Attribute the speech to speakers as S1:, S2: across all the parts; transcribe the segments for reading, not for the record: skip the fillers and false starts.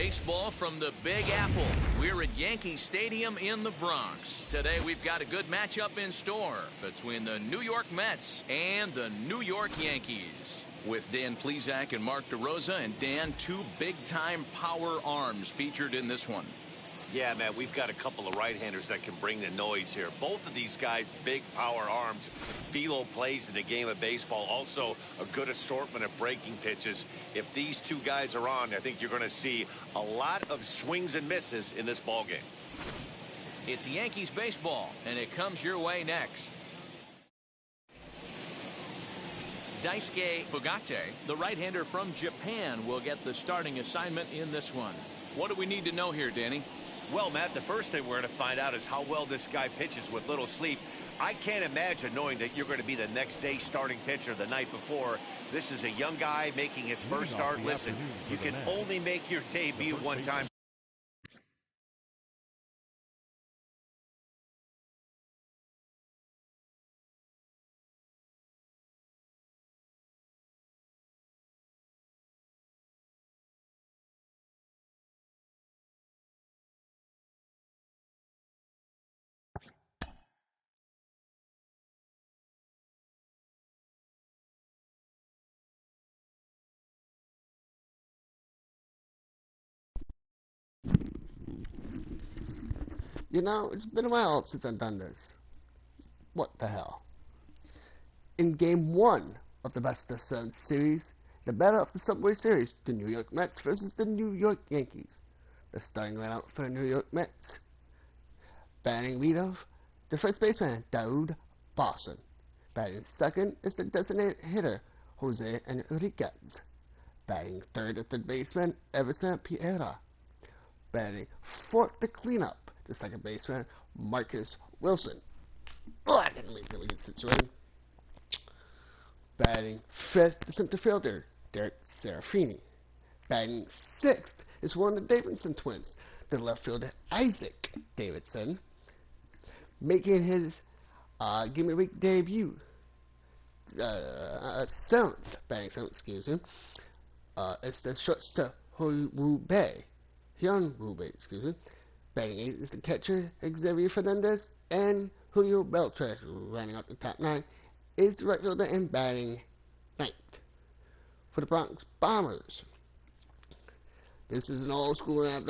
S1: baseball from the Big Apple. We're at Yankee Stadium in the Bronx. Today we've got a good matchup in store between the New York Mets and the New York Yankees. With Dan Plesac and Mark DeRosa, and Dan, two big-time power arms featured in this one.
S2: Yeah, man, we've got a couple of right-handers that can bring the noise here. Both of these guys, big power arms. Philo plays in the game of baseball. Also, a good assortment of breaking pitches. If these two guys are on, I think you're going to see a lot of swings and misses in this ballgame.
S1: It's Yankees baseball, and it comes your way next. Daisuke Fugate, the right-hander from Japan, will get the starting assignment in this one. What do we need to know here, Danny?
S2: Well, Matt, the first thing we're going to find out is how well this guy pitches with little sleep. I can't imagine knowing that you're going to be the next day starting pitcher the night before. This is a young guy making his first start. Listen, you can only make your debut one time.
S3: You know, it's been a while since I've done this. What the hell? In Game 1 of the Best of 7 series, the battle of the Subway Series, the New York Mets versus the New York Yankees. The starting lineup for the New York Mets. Batting leadoff, the first baseman, Daoud Boston. Batting second is the designated hitter, Jose Enriquez. Batting third is the baseman, Everson Piera. Batting fourth, the cleanup, the second baseman, Marcus Wilson. I didn't mean to get situated. Batting fifth, the center fielder, Derek Serafini. Batting sixth is one of the Davidson twins, the left fielder, Isaac Davidson. Making his Give Me a Week debut, seventh, batting seventh, excuse me, it's the shortstop, Hyun Woo Bae, excuse me. Batting eighth is the catcher, Xavier Fernandez, and Julio Beltran. Running up the top nine is the right fielder and batting ninth. For the Bronx Bombers, this is an old school lineup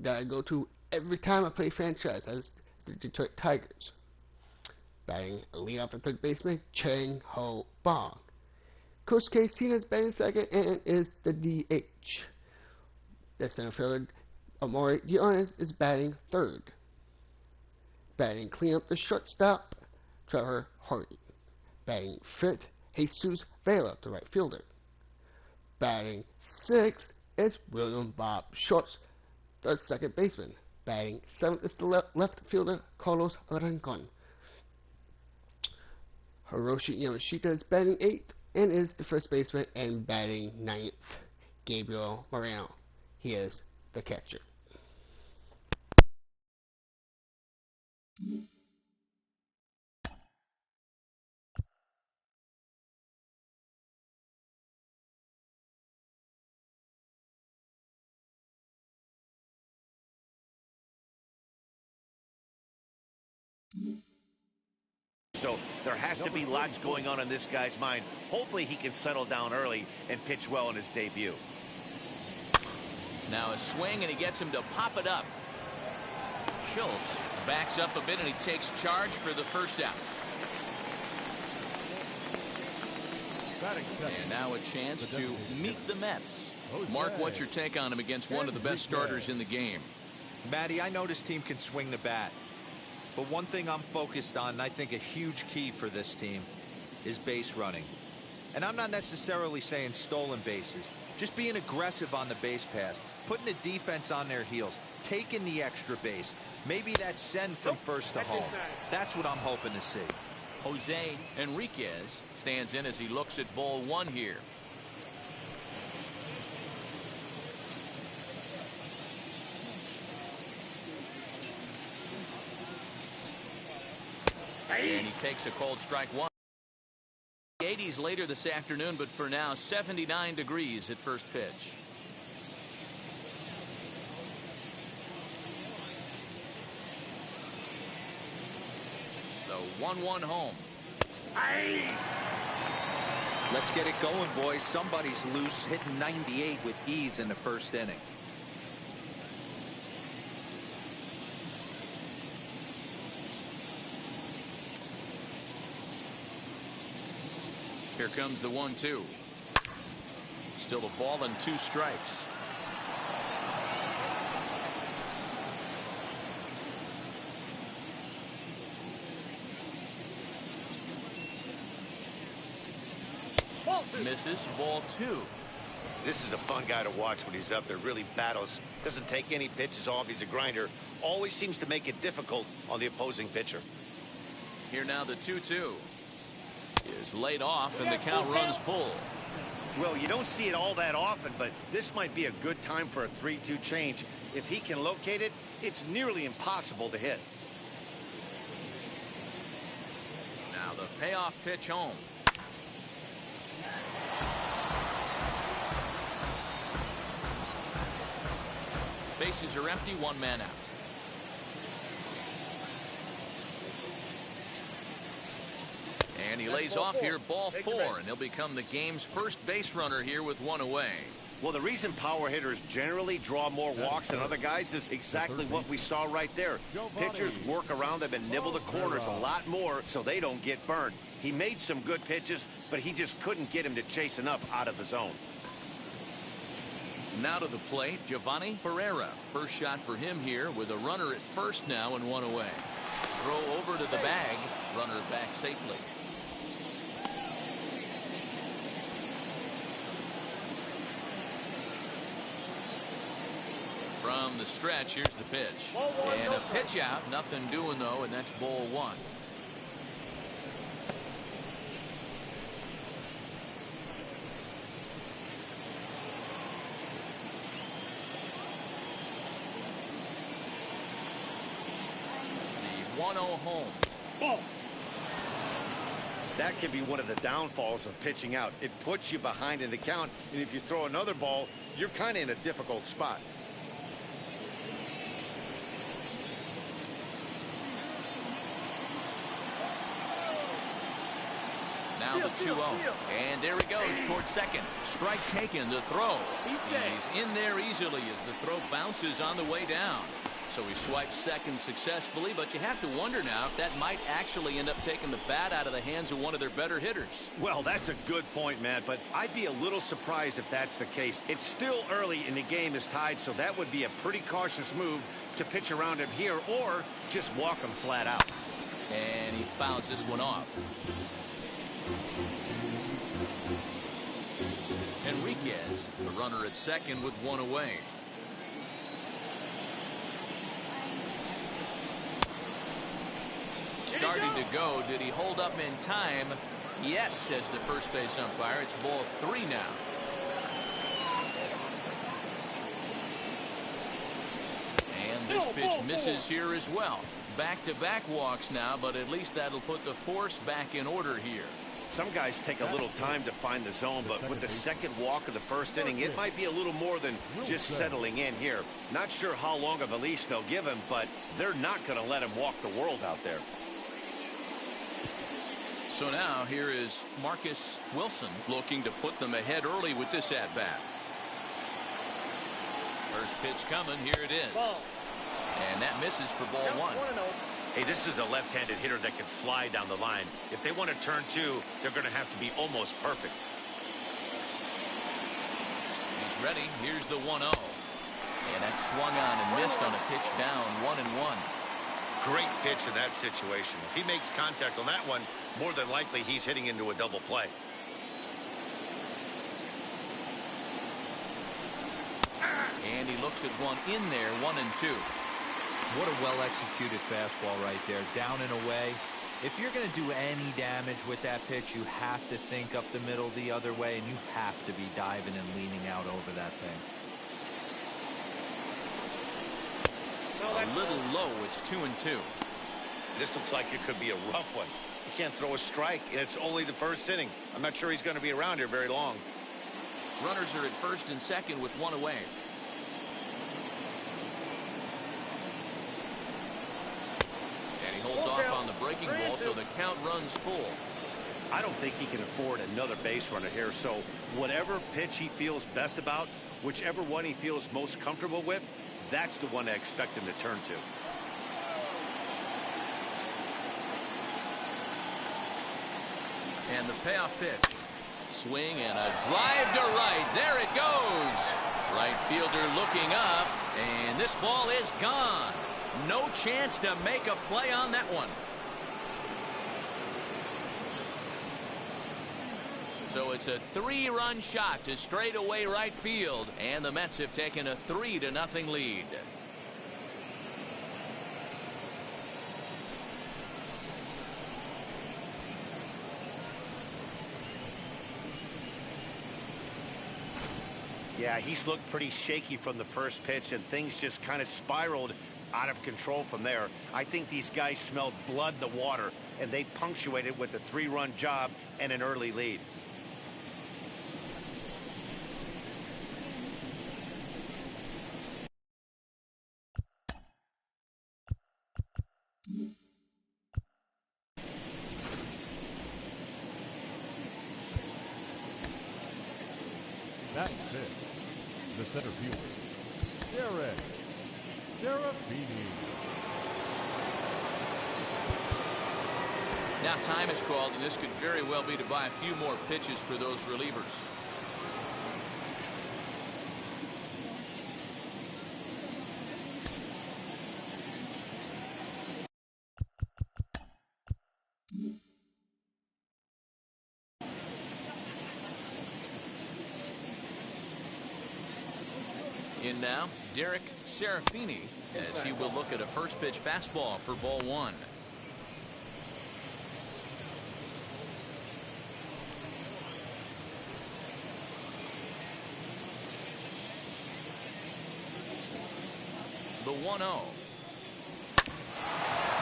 S3: that I go to every time I play franchise. That's the Detroit Tigers. Batting lead off the third baseman, Chang Ho Bong. Coach K. Cena's batting second and is the DH. The center fielder, Amore Dionis, is batting third. Batting cleanup the shortstop, Trevor Hardy. Batting fifth, Jesus Vela, the right fielder. Batting sixth is William Bob Schultz, the second baseman. Batting seventh is the left fielder, Carlos Rincon. Hiroshi Yamashita is batting eighth and is the first baseman, and batting ninth, Gabriel Moreno. He is the catcher.
S2: So there has to be lots going on in this guy's mind. Hopefully he can settle down early and pitch well in his debut.
S1: Now a swing, and he gets him to pop it up. Schultz backs up a bit, and he takes charge for the first out. And now a chance to meet the Mets. Mark, what's your take on him against one of the best starters in the game?
S4: Matty, I know this team can swing the bat. But one thing I'm focused on, and I think a huge key for this team, is base running. And I'm not necessarily saying stolen bases. Just being aggressive on the base pass, putting the defense on their heels, taking the extra base. Maybe that send from first to home. That's what I'm hoping to see.
S1: Jose Enriquez stands in as he looks at ball one here. And he takes a cold strike one. 80s later this afternoon, but for now 79 degrees at first pitch. The 1-1 home.
S4: Let's get it going, boys. Somebody's loose, hitting 98 with ease in the first inning.
S1: Here comes the 1-2. Still a ball and 2 strikes. Misses, ball 2.
S2: This is a fun guy to watch when he's up there. Really battles. Doesn't take any pitches off. He's a grinder. Always seems to make it difficult on the opposing pitcher.
S1: Here now the 2-2. Is laid off and the count runs full.
S2: Well, you don't see it all that often, but this might be a good time for a 3-2 change. If he can locate it, it's nearly impossible to hit.
S1: Now the payoff pitch home. Bases are empty, 1 man out. And he lays off here, ball 4, and he'll become the game's first base runner here with 1 away.
S2: Well, the reason power hitters generally draw more walks than other guys is exactly what we saw right there. Pitchers work around them and nibble the corners a lot more so they don't get burned. He made some good pitches, but he just couldn't get him to chase enough out of the zone.
S1: Now to the plate, Giovanni Pereira. First shot for him here with a runner at first now and 1 away. Throw over to the bag. Runner back safely. From the stretch, here's the pitch. And a pitch out. Nothing doing, though, and that's ball 1. The 1-0 home.
S2: That can be one of the downfalls of pitching out. It puts you behind in the count, and if you throw another ball, you're kind of in a difficult spot.
S1: Now the 2-0. And there he goes towards second. Strike taken, the throw. He's in there easily as the throw bounces on the way down. So he swipes second successfully, but you have to wonder now if that might actually end up taking the bat out of the hands of one of their better hitters.
S2: Well, that's a good point, Matt, but I'd be a little surprised if that's the case. It's still early and the game is tied, so that would be a pretty cautious move to pitch around him here or just walk him flat out.
S1: And he fouls this one off. Enriquez, the runner at second with 1 away. Starting to go. Did he hold up in time? Yes, says the first base umpire. It's ball 3 now. And this pitch misses here as well. Back-to-back walks now, but at least that'll put the force back in order here.
S2: Some guys take a little time to find the zone, but with the second walk of the first inning, it might be a little more than just settling in here. Not sure how long of a leash they'll give him, but they're not going to let him walk the world out there.
S1: So now here is Marcus Wilson looking to put them ahead early with this at-bat. First pitch coming. Here it is. And that misses for ball 1.
S2: Hey, this is a left-handed hitter that can fly down the line. If they want to turn 2, they're going to have to be almost perfect.
S1: He's ready. Here's the 1-0. And that's swung on and missed on a pitch down, 1-1.
S2: Great pitch in that situation. If he makes contact on that one, more than likely he's hitting into a double play.
S1: And he looks at one in there, 1-2.
S4: What a well-executed fastball right there, down and away. If you're going to do any damage with that pitch, you have to think up the middle the other way, and you have to be diving and leaning out over that thing.
S1: A little low. It's 2-2.
S2: This looks like it could be a rough one. He can't throw a strike, and it's only the first inning. I'm not sure he's going to be around here very long.
S1: Runners are at first and second with 1 away. And he holds off on the breaking ball, so count runs full.
S2: I don't think he can afford another base runner here, so whatever pitch he feels best about, whichever one he feels most comfortable with, that's the one I expect him to turn to.
S1: And the payoff pitch. Swing and a drive to right. There it goes. Right fielder looking up, and this ball is gone. No chance to make a play on that one. So it's a 3-run shot to straightaway right field, and the Mets have taken a 3-0 lead.
S2: Yeah, he's looked pretty shaky from the first pitch, and things just kind of spiraled out of control from there. I think these guys smelled blood in the water, and they punctuated with a 3-run job and an early lead.
S5: Batting fifth, the center fielder, Derek Serafini.
S1: Now time is called, and this could very well be to buy a few more pitches for those relievers. In now, Derek Serafini, as he will look at a first pitch fastball for ball one. The 1-0.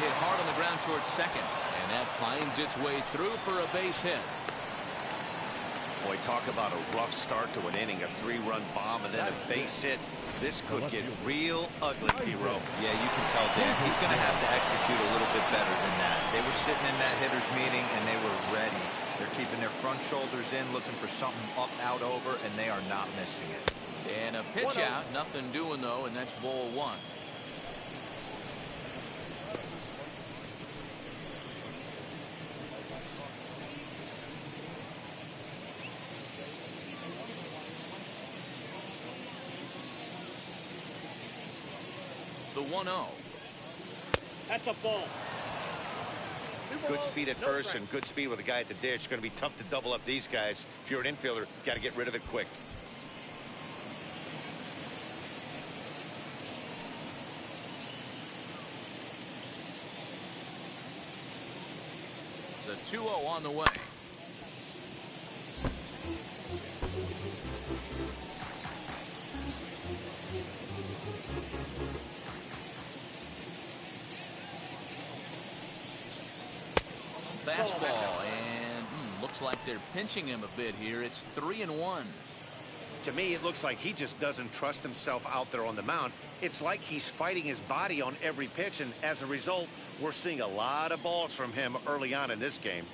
S1: Hit hard on the ground towards second, and that finds its way through for a base hit.
S2: Boy, talk about a rough start to an inning, a 3-run bomb, and then a base hit. This could get real ugly, Hero.
S4: Yeah, you can tell, Dan. He's going to have to execute a little bit better than that. They were sitting in that hitters meeting, and they were ready. They're keeping their front shoulders in, looking for something up, out, over, and they are not missing it.
S1: And a pitch out, nothing doing though, and that's ball one. The 1-0.
S6: That's a ball.
S2: Good speed at first and good speed with the guy at the dish. Going to be tough to double up these guys. If you're an infielder, got to get rid of it quick.
S1: The 2-0 on the way. Fastball, and looks like they're pinching him a bit here. It's 3-1.
S2: To me, it looks like he just doesn't trust himself out there on the mound. It's like he's fighting his body on every pitch, and as a result, we're seeing a lot of balls from him early on in this game.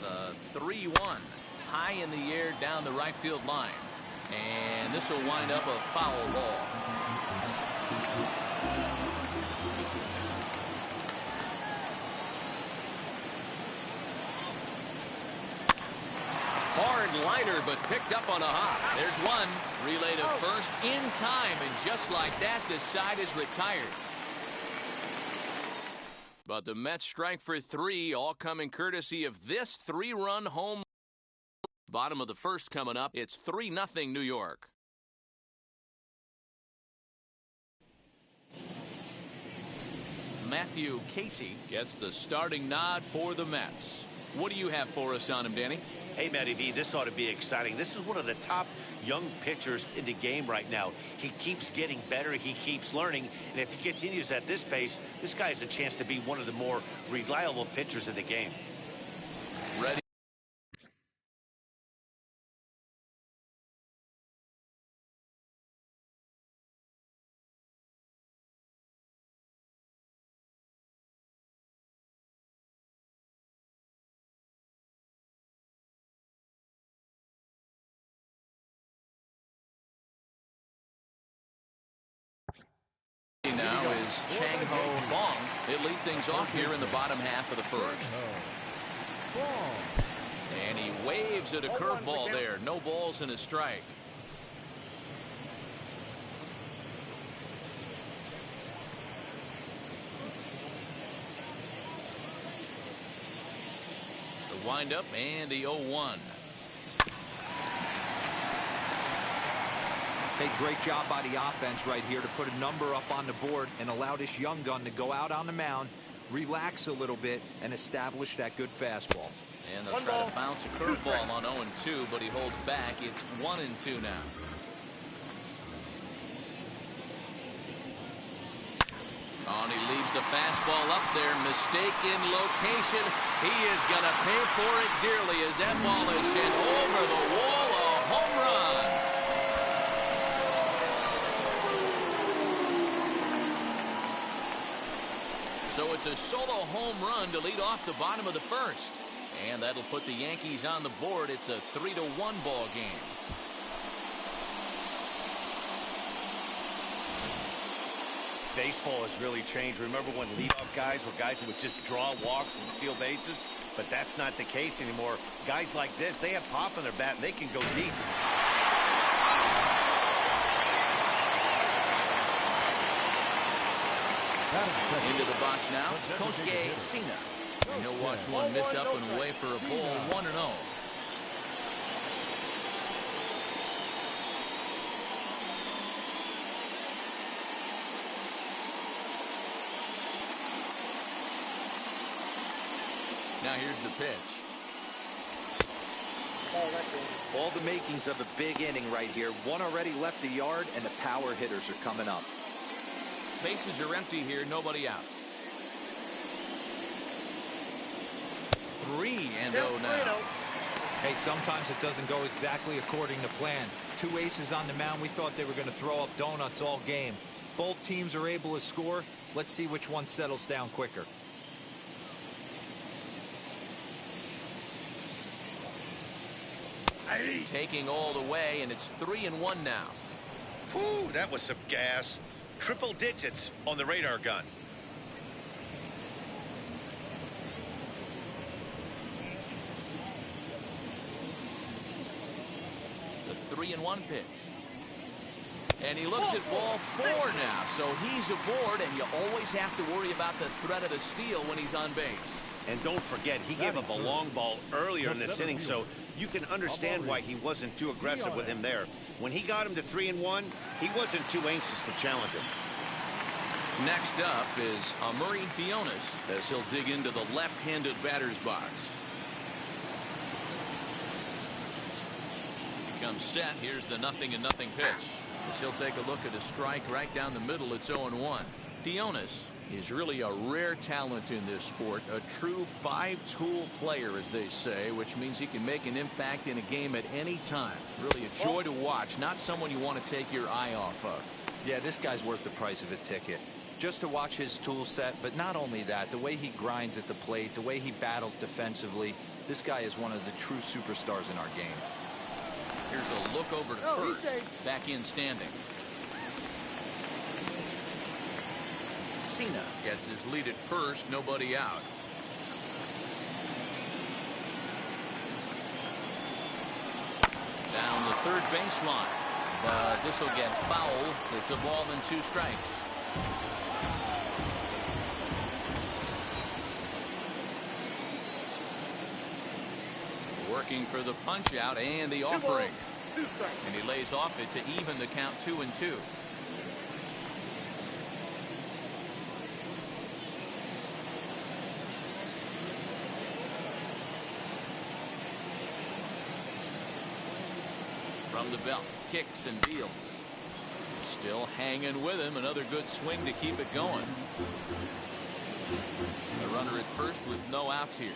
S1: The 3-1, high in the air down the right field line, and this will wind up a foul ball. Hard liner, but picked up on a hop. There's one. Relay to first in time, and just like that, the side is retired. But the Mets strike for 3, all coming courtesy of this 3-run home. Bottom of the first coming up. It's 3-0 New York. Matthew Casey gets the starting nod for the Mets. What do you have for us on him, Danny?
S2: Hey, Matty V, this ought to be exciting. This is one of the top young pitchers in the game right now. He keeps getting better. He keeps learning. And if he continues at this pace, this guy has a chance to be one of the more reliable pitchers in the game.
S1: Ready. now is Chang-Ho Bong. He'll lead things off here in the bottom half of the first. And he waves at a curveball there. No balls and a strike. The windup and the 0-1.
S4: Hey, great job by the offense right here to put a number up on the board and allow this young gun to go out on the mound, relax a little bit, and establish that good fastball.
S1: And they'll try to bounce a curveball on 0-2, but he holds back. It's 1-2 now. Oh, and he leaves the fastball up there. Mistaken location. He is going to pay for it dearly as that ball is sent over the wall. A home run. So it's a solo home run to lead off the bottom of the first. And that'll put the Yankees on the board. It's a 3-1 ball game.
S2: Baseball has really changed. Remember when leadoff guys were guys who would just draw walks and steal bases? But that's not the case anymore. Guys like this, they have pop in their bat and they can go deep.
S1: Into the box now, Kosuke Sina. And he'll watch one miss up and away for a ball. 1-0. Now here's the pitch.
S4: All the makings of a big inning right here. One already left the yard, and the power hitters are coming up.
S1: Bases are empty here, nobody out. 3-0 now.
S4: Hey, sometimes it doesn't go exactly according to plan. Two aces on the mound. We thought they were going to throw up donuts all game. Both teams are able to score. Let's see which one settles down quicker.
S1: Taking all the way, and it's 3-1 now.
S2: Whew, that was some gas. Triple digits on the radar gun.
S1: The 3-1 pitch. And he looks at ball 4 now. So he's aboard, and you always have to worry about the threat of a steal when he's on base.
S2: And don't forget, he gave up a long ball earlier in this inning, so you can understand why he wasn't too aggressive with him there. When he got him to 3-1, he wasn't too anxious to challenge him.
S1: Next up is Amuri Dionis as he'll dig into the left-handed batter's box. He comes set. Here's the 0-0 pitch. As he'll take a look at a strike right down the middle. It's 0-1. Dionis is really a rare talent in this sport, a true five-tool player, as they say, which means he can make an impact in a game at any time. Really a joy to watch, not someone you want to take your eye off of.
S4: Yeah, this guy's worth the price of a ticket. Just to watch his tool set, but not only that, the way he grinds at the plate, the way he battles defensively, this guy is one of the true superstars in our game.
S1: Here's a look over to first, back in standing. Cena gets his lead at first, nobody out. Down the third baseline, but this will get foul. It's a ball and 2 strikes. Working for the punch out and the offering, and he lays off it to even the count 2-2. From the belt, kicks and deals. Still hanging with him. Another good swing to keep it going. The runner at first with no outs here.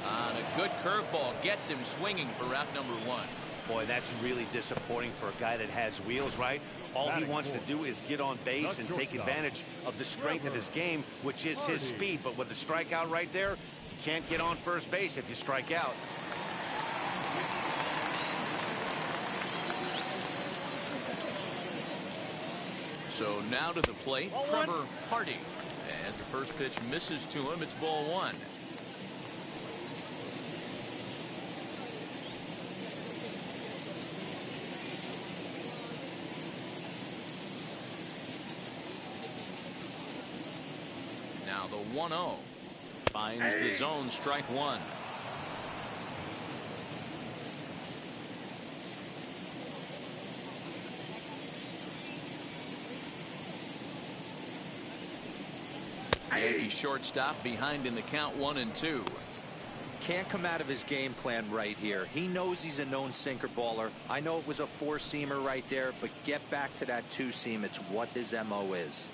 S1: And a good curveball gets him swinging for route number 1.
S2: Boy, that's really disappointing for a guy that has wheels, right? All he wants to do is get on base and take advantage of the strength of his game, which is his speed. But with the strikeout right there, you can't get on first base if you strike out.
S1: So now to the plate, Trevor Hardy. As the first pitch misses to him, it's ball one. Now the 1-0. Finds the zone, strike one. Yankee shortstop behind in the count 1-2.
S4: Can't come out of his game plan right here. He knows he's a known sinker baller. I know it was a four-seamer right there, but get back to that two-seam. It's what his MO is.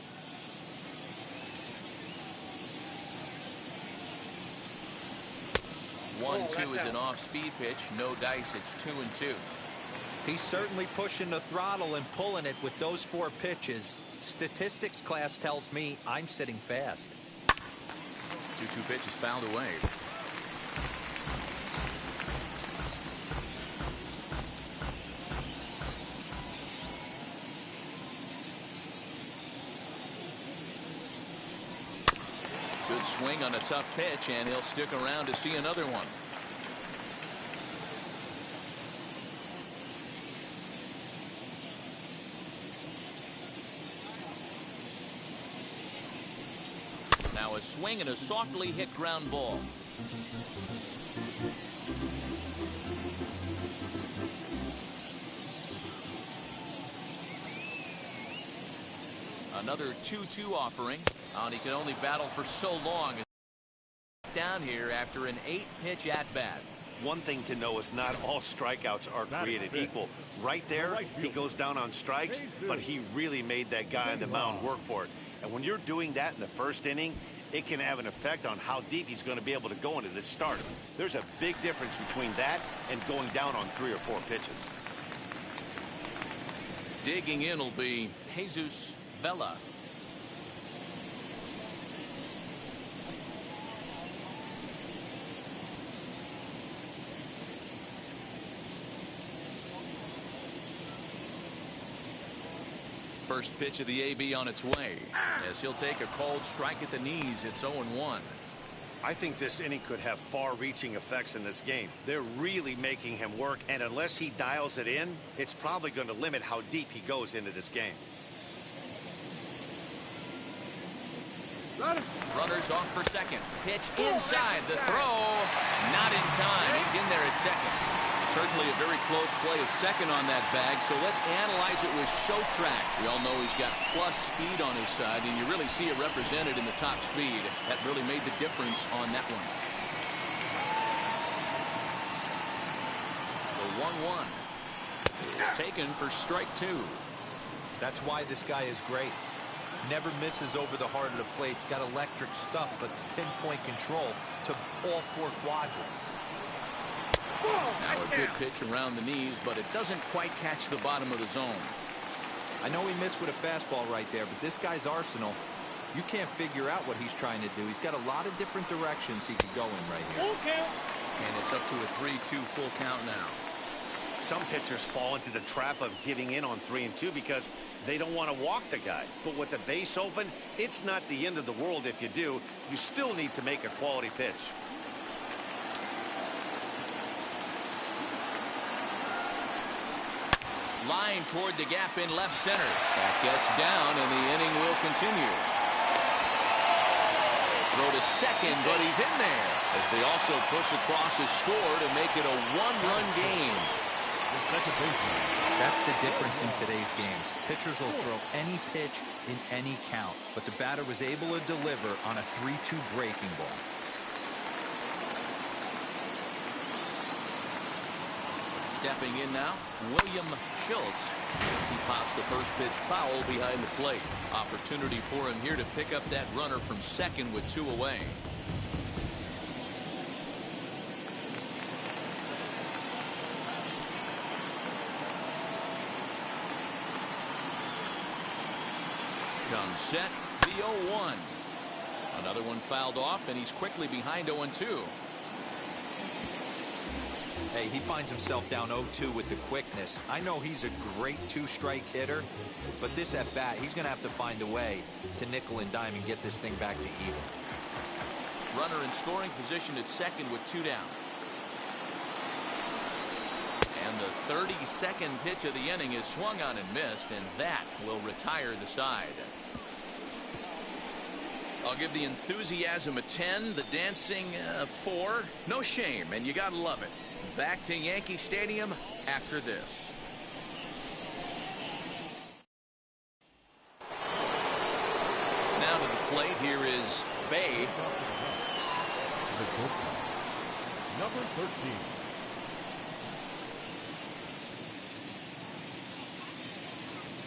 S1: One, two is an off-speed pitch. No dice. It's 2-2.
S4: He's certainly pushing the throttle and pulling it with those four pitches. Statistics class tells me I'm sitting fast.
S1: 2-2 pitch is fouled away. Good swing on a tough pitch, and he'll stick around to see another one. Now a swing and a softly hit ground ball. Another 2-2 offering. And he can only battle for so long. Down here after an 8-pitch at-bat.
S2: One thing to know is not all strikeouts are created equal. Right there, he goes down on strikes, but he really made that guy on the mound work for it. And when you're doing that in the first inning, it can have an effect on how deep he's going to be able to go into this start. There's a big difference between that and going down on 3 or 4 pitches.
S1: Digging in will be Jesus Vela. First pitch of the AB on its way. As he'll take a cold strike at the knees. It's 0-1.
S2: I think this inning could have far-reaching effects in this game. They're really making him work, and unless he dials it in, it's probably going to limit how deep he goes into this game.
S1: Runners off for second. Pitch inside. The throw. Not in time. He's in there at second. Certainly a very close play at second on that bag, so let's analyze it with show track. We all know he's got plus speed on his side, and you really see it represented in the top speed. That really made the difference on that one. The 1-1 is taken for strike two.
S4: That's why this guy is great. Never misses over the heart of the plate. He's got electric stuff, but pinpoint control to all 4 quadrants.
S1: Now a good pitch around the knees, but it doesn't quite catch the bottom of the zone.
S4: I know he missed with a fastball right there, but this guy's arsenal, you can't figure out what he's trying to do. He's got a lot of different directions he could go in right here.
S1: And it's up to a 3-2 full count now.
S2: Some pitchers fall into the trap of giving in on 3 and 2 because they don't want to walk the guy. But with the base open, it's not the end of the world if you do. You still need to make a quality pitch.
S1: Line toward the gap in left center. That gets down, and the inning will continue. Throw to second, but he's in there. As they also push across his score to make it a 1-run game.
S4: That's the difference in today's games. Pitchers will throw any pitch in any count, but the batter was able to deliver on a 3-2 breaking ball.
S1: Stepping in now, William Schultz. As he pops the first pitch foul behind the plate. Opportunity for him here to pick up that runner from second with 2 away. Comes set, the 0-1. Another one fouled off, and he's quickly behind 0-2.
S4: Hey, he finds himself down 0-2 with the quickness. I know he's a great two-strike hitter, but this at bat, he's going to have to find a way to nickel and dime and get this thing back to even.
S1: Runner in scoring position at second with 2 down. And the 32nd pitch of the inning is swung on and missed, and that will retire the side. I'll give the enthusiasm a 10, the dancing a 4. No shame, and you gotta love it. Back to Yankee Stadium after this. Now to the plate, here is Bay.
S5: The shortstop, number 13.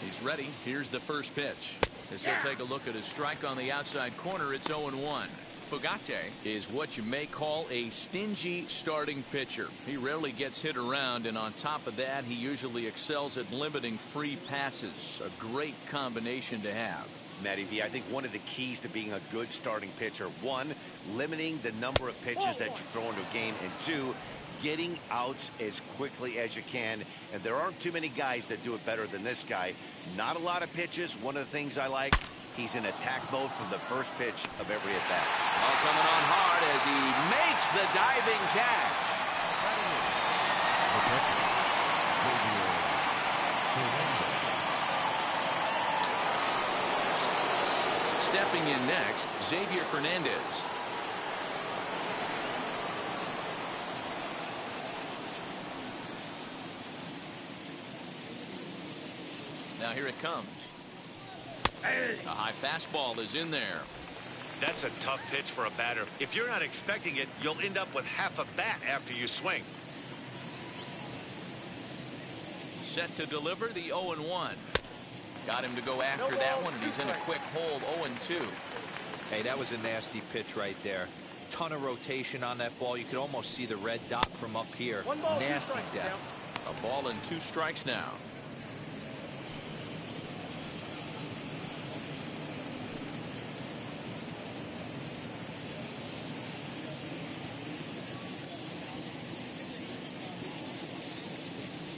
S1: He's ready. Here's the first pitch. As he'll take a look at his strike on the outside corner, it's 0-1. Fugate is what you may call a stingy starting pitcher. He rarely gets hit around, and on top of that, he usually excels at limiting free passes. A great combination to have.
S2: Matty V, I think one of the keys to being a good starting pitcher, 1, limiting the number of pitches that you throw into a game, and 2, getting outs as quickly as you can. And there aren't too many guys that do it better than this guy. Not a lot of pitches. One of the things I like, he's in attack mode from the first pitch of every at bat.
S1: All coming on hard as he makes the diving catch. Stepping in next, Xavier Fernandez. Now here it comes. A high fastball is in there.
S2: That's a tough pitch for a batter. If you're not expecting it, you'll end up with half a bat after you swing.
S1: Set to deliver the 0-1. Got him to go after that one, and he's in a quick hold, 0-2.
S4: Hey, that was a nasty pitch right there. Ton of rotation on that ball. You could almost see the red dot from up here. Nasty depth.
S1: A ball and 2 strikes now.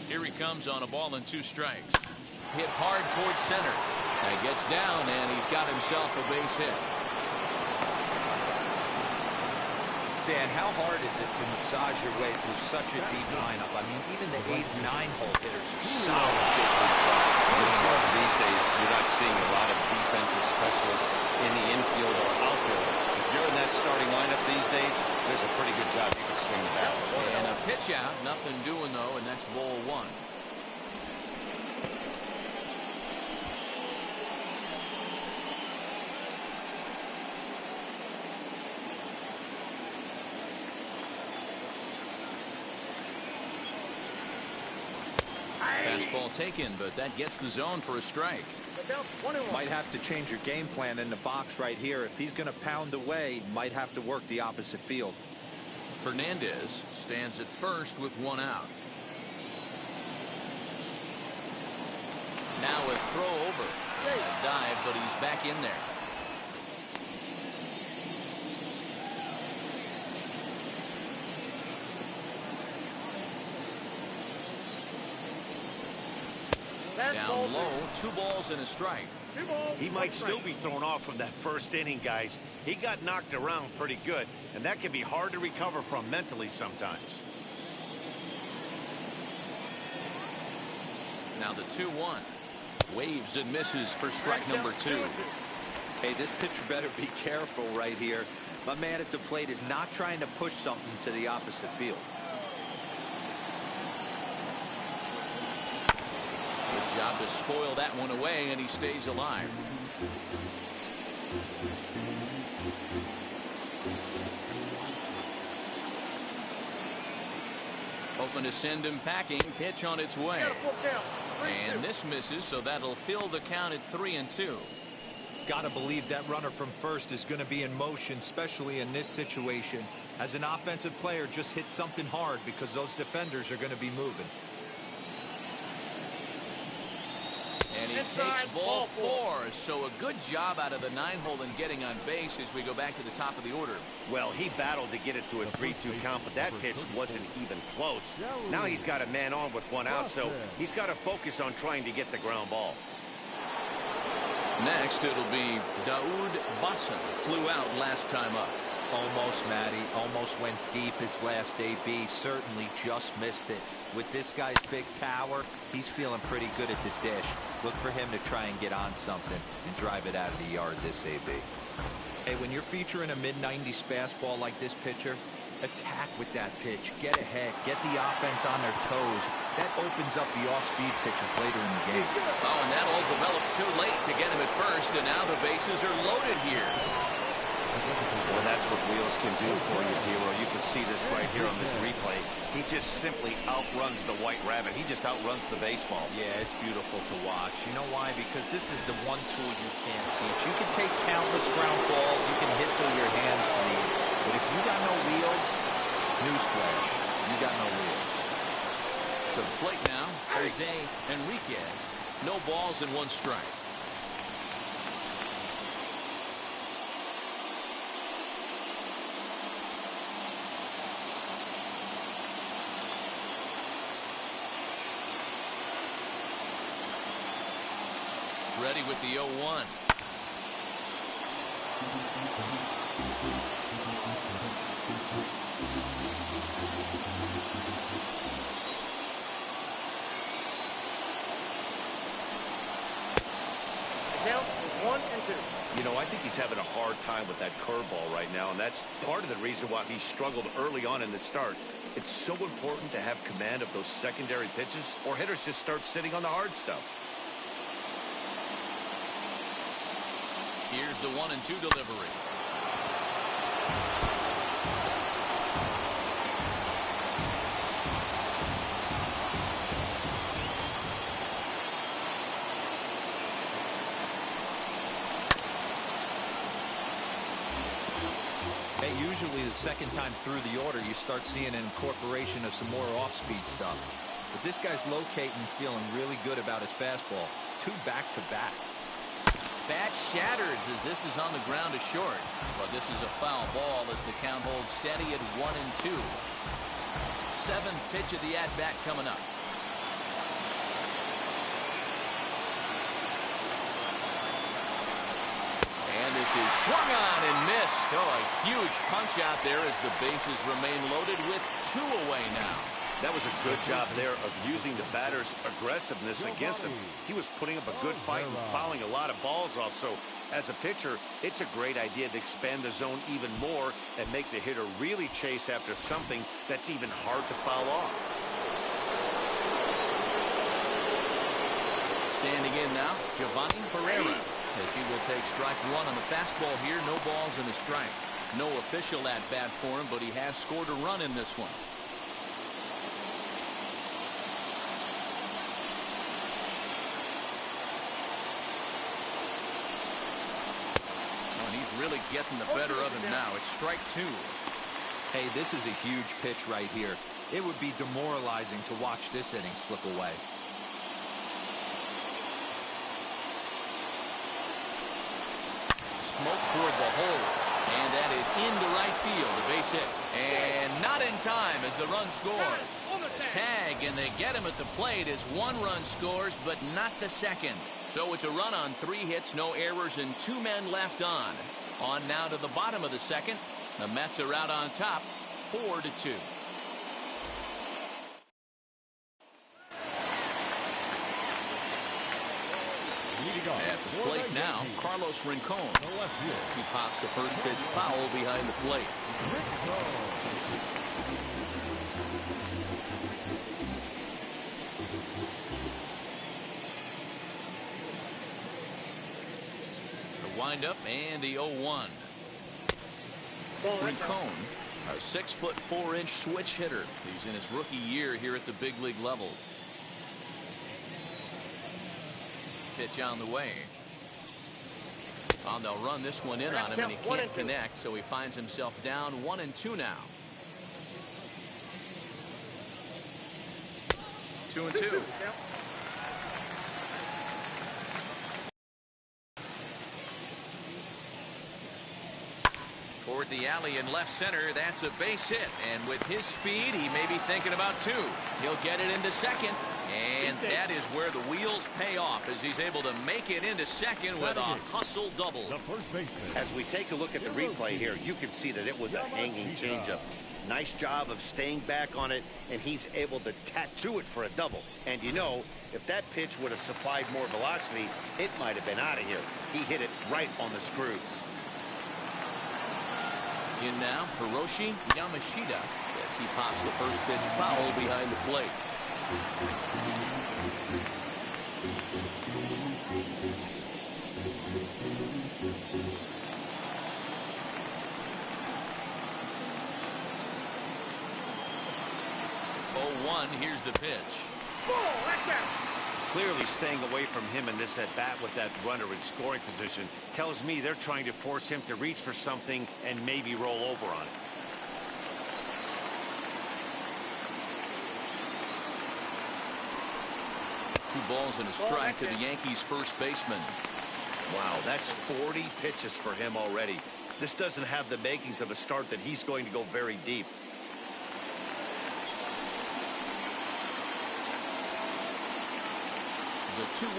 S1: Here he comes on a ball and 2 strikes. Hit hard towards center. He gets down, and he's got himself a base hit.
S4: Dan, how hard is it to massage your way through such a deep lineup? I mean, even the 8, 9-hole hitters are solid.
S2: These days, you're not seeing a lot of defensive specialists in the infield or outfield. If you're in that starting lineup these days, there's a pretty good job you can swing the bat.
S1: And a pitch out, nothing doing though, and that's ball 1. Fastball taken, but that gets the zone for a strike.
S4: Might have to change your game plan in the box right here. If he's going to pound away, might have to work the opposite field.
S1: Fernandez stands at first with 1 out. Now a throw over. A dive, but he's back in there. Down low, 2 balls and a strike.
S2: He might still be thrown off from that first inning, guys. He got knocked around pretty good, and that can be hard to recover from mentally sometimes.
S1: Now the 2-1. Waves and misses for strike number 2.
S4: Hey, this pitcher better be careful right here. My man at the plate is not trying to push something to the opposite field.
S1: Good job to spoil that one away, and he stays alive. Hoping to send him packing. Pitch on its way. And this misses, so that'll fill the count at 3-2.
S4: Gotta believe that runner from first is going to be in motion, especially in this situation. As an offensive player, just hit something hard because those defenders are going to be moving.
S1: And he takes ball 4. So a good job out of the 9-hole in getting on base as we go back to the top of the order.
S2: Well, he battled to get it to a 3-2 count, but that pitch wasn't even close. Now he's got a man on with one out, so he's got to focus on trying to get the ground ball.
S1: Next, it'll be Daoud Basson. Flew out last time up.
S4: Almost, Matty. Almost went deep his last AB. Certainly just missed it. With this guy's big power, he's feeling pretty good at the dish. Look for him to try and get on something and drive it out of the yard this AB. Hey, when you're featuring a mid-90s fastball like this pitcher, attack with that pitch. Get ahead. Get the offense on their toes. That opens up the off-speed pitches later in the game.
S1: Oh, and that all developed too late to get him at first, and now the bases are loaded here.
S2: Well, that's what Wheels can do for you, Dero. You can see this right here on this replay. He just simply outruns the White Rabbit. He just outruns the baseball.
S4: Yeah, it's beautiful to watch. You know why? Because this is the one tool you can't teach. You can take countless ground balls. You can hit till your hands bleed. But if you got no wheels, newsflash, you got no wheels.
S1: To the plate now, Jose Enriquez. No balls and 1 strike. Ready with the 0-1.
S6: Count is 1 and 2.
S2: You know, I think he's having a hard time with that curveball right now, and that's part of the reason why he struggled early on in the start. It's so important to have command of those secondary pitches, or hitters just start sitting on the hard stuff.
S1: Here's the 1-2 delivery.
S4: Hey, usually the second time through the order, you start seeing an incorporation of some more off-speed stuff. But this guy's locating, feeling really good about his fastball. 2 back-to-back.
S1: Bat shatters as this is on the ground to short. But this is a foul ball as the count holds steady at 1-2. 7th pitch of the at-bat coming up. And this is swung on and missed. Oh, a huge punch out there as the bases remain loaded with 2 away now.
S2: That was a good job there of using the batter's aggressiveness against him. He was putting up a good fight and fouling a lot of balls off. So as a pitcher, it's a great idea to expand the zone even more and make the hitter really chase after something that's even hard to foul off.
S1: Standing in now, Giovanni Pereira, as he will take strike 1 on the fastball here. No balls and a strike. No official at-bat for him, but he has scored a run in this one. Really getting the better of him now. It's strike 2.
S4: Hey, this is a huge pitch right here. It would be demoralizing to watch this inning slip away.
S1: Smoke toward the hole. And that is into right field. A base hit. And not in time as the run scores. A tag, and they get him at the plate as 1 run scores, but not the second. So it's a run on 3 hits, no errors, and 2 men left on. On now to the bottom of the second. The Mets are out on top, 4-2. At the plate now, Carlos Rincon. As he pops the first pitch foul behind the plate. Windup and the 0-1. Rincon, a 6'4" switch hitter. He's in his rookie year here at the big league level. Pitch on the way. Oh, they'll run this one in on him, and he can't connect, so he finds himself down 1-2 now. 2-2. Toward the alley in left center, that's a base hit. And with his speed, he may be thinking about two. He'll get it into second. And that is where the wheels pay off as he's able to make it into second with a hustle double.
S5: The first baseman.
S2: As we take a look at the replay here, you can see that it was a hanging changeup. Nice job of staying back on it, and he's able to tattoo it for a double. And you know, if that pitch would have supplied more velocity, it might have been out of here. He hit it right on the screws.
S1: In now, Hiroshi Yamashita as he pops the first pitch foul behind the plate. Here's the pitch.
S2: Clearly staying away from him in this at-bat with that runner in scoring position tells me they're trying to force him to reach for something and maybe roll over on it.
S1: Two balls and a strike to the Yankees' first baseman.
S2: Wow, that's 40 pitches for him already. This doesn't have the makings of a start that he's going to go very deep.
S1: The 2-1.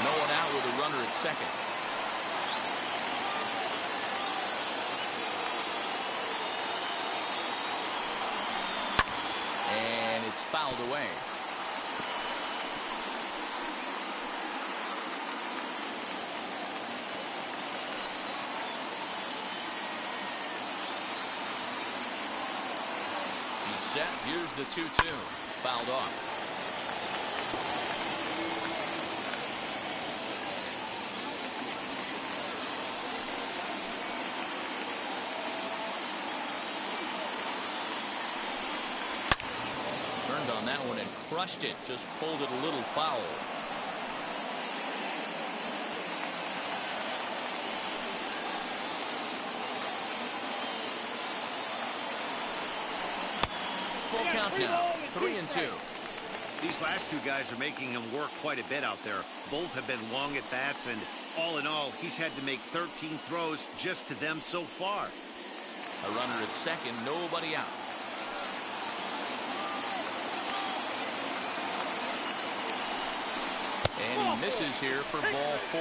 S1: No one out with a runner at second. And it's fouled away. Set. Here's the 2-2. Fouled off. Turned on that one and crushed it. Just pulled it a little foul. Full count now, 3-2.
S2: These last two guys are making him work quite a bit out there. Both have been long at bats, and all in all, he's had to make 13 throws just to them so far.
S1: A runner at second, nobody out. And he misses here for ball 4.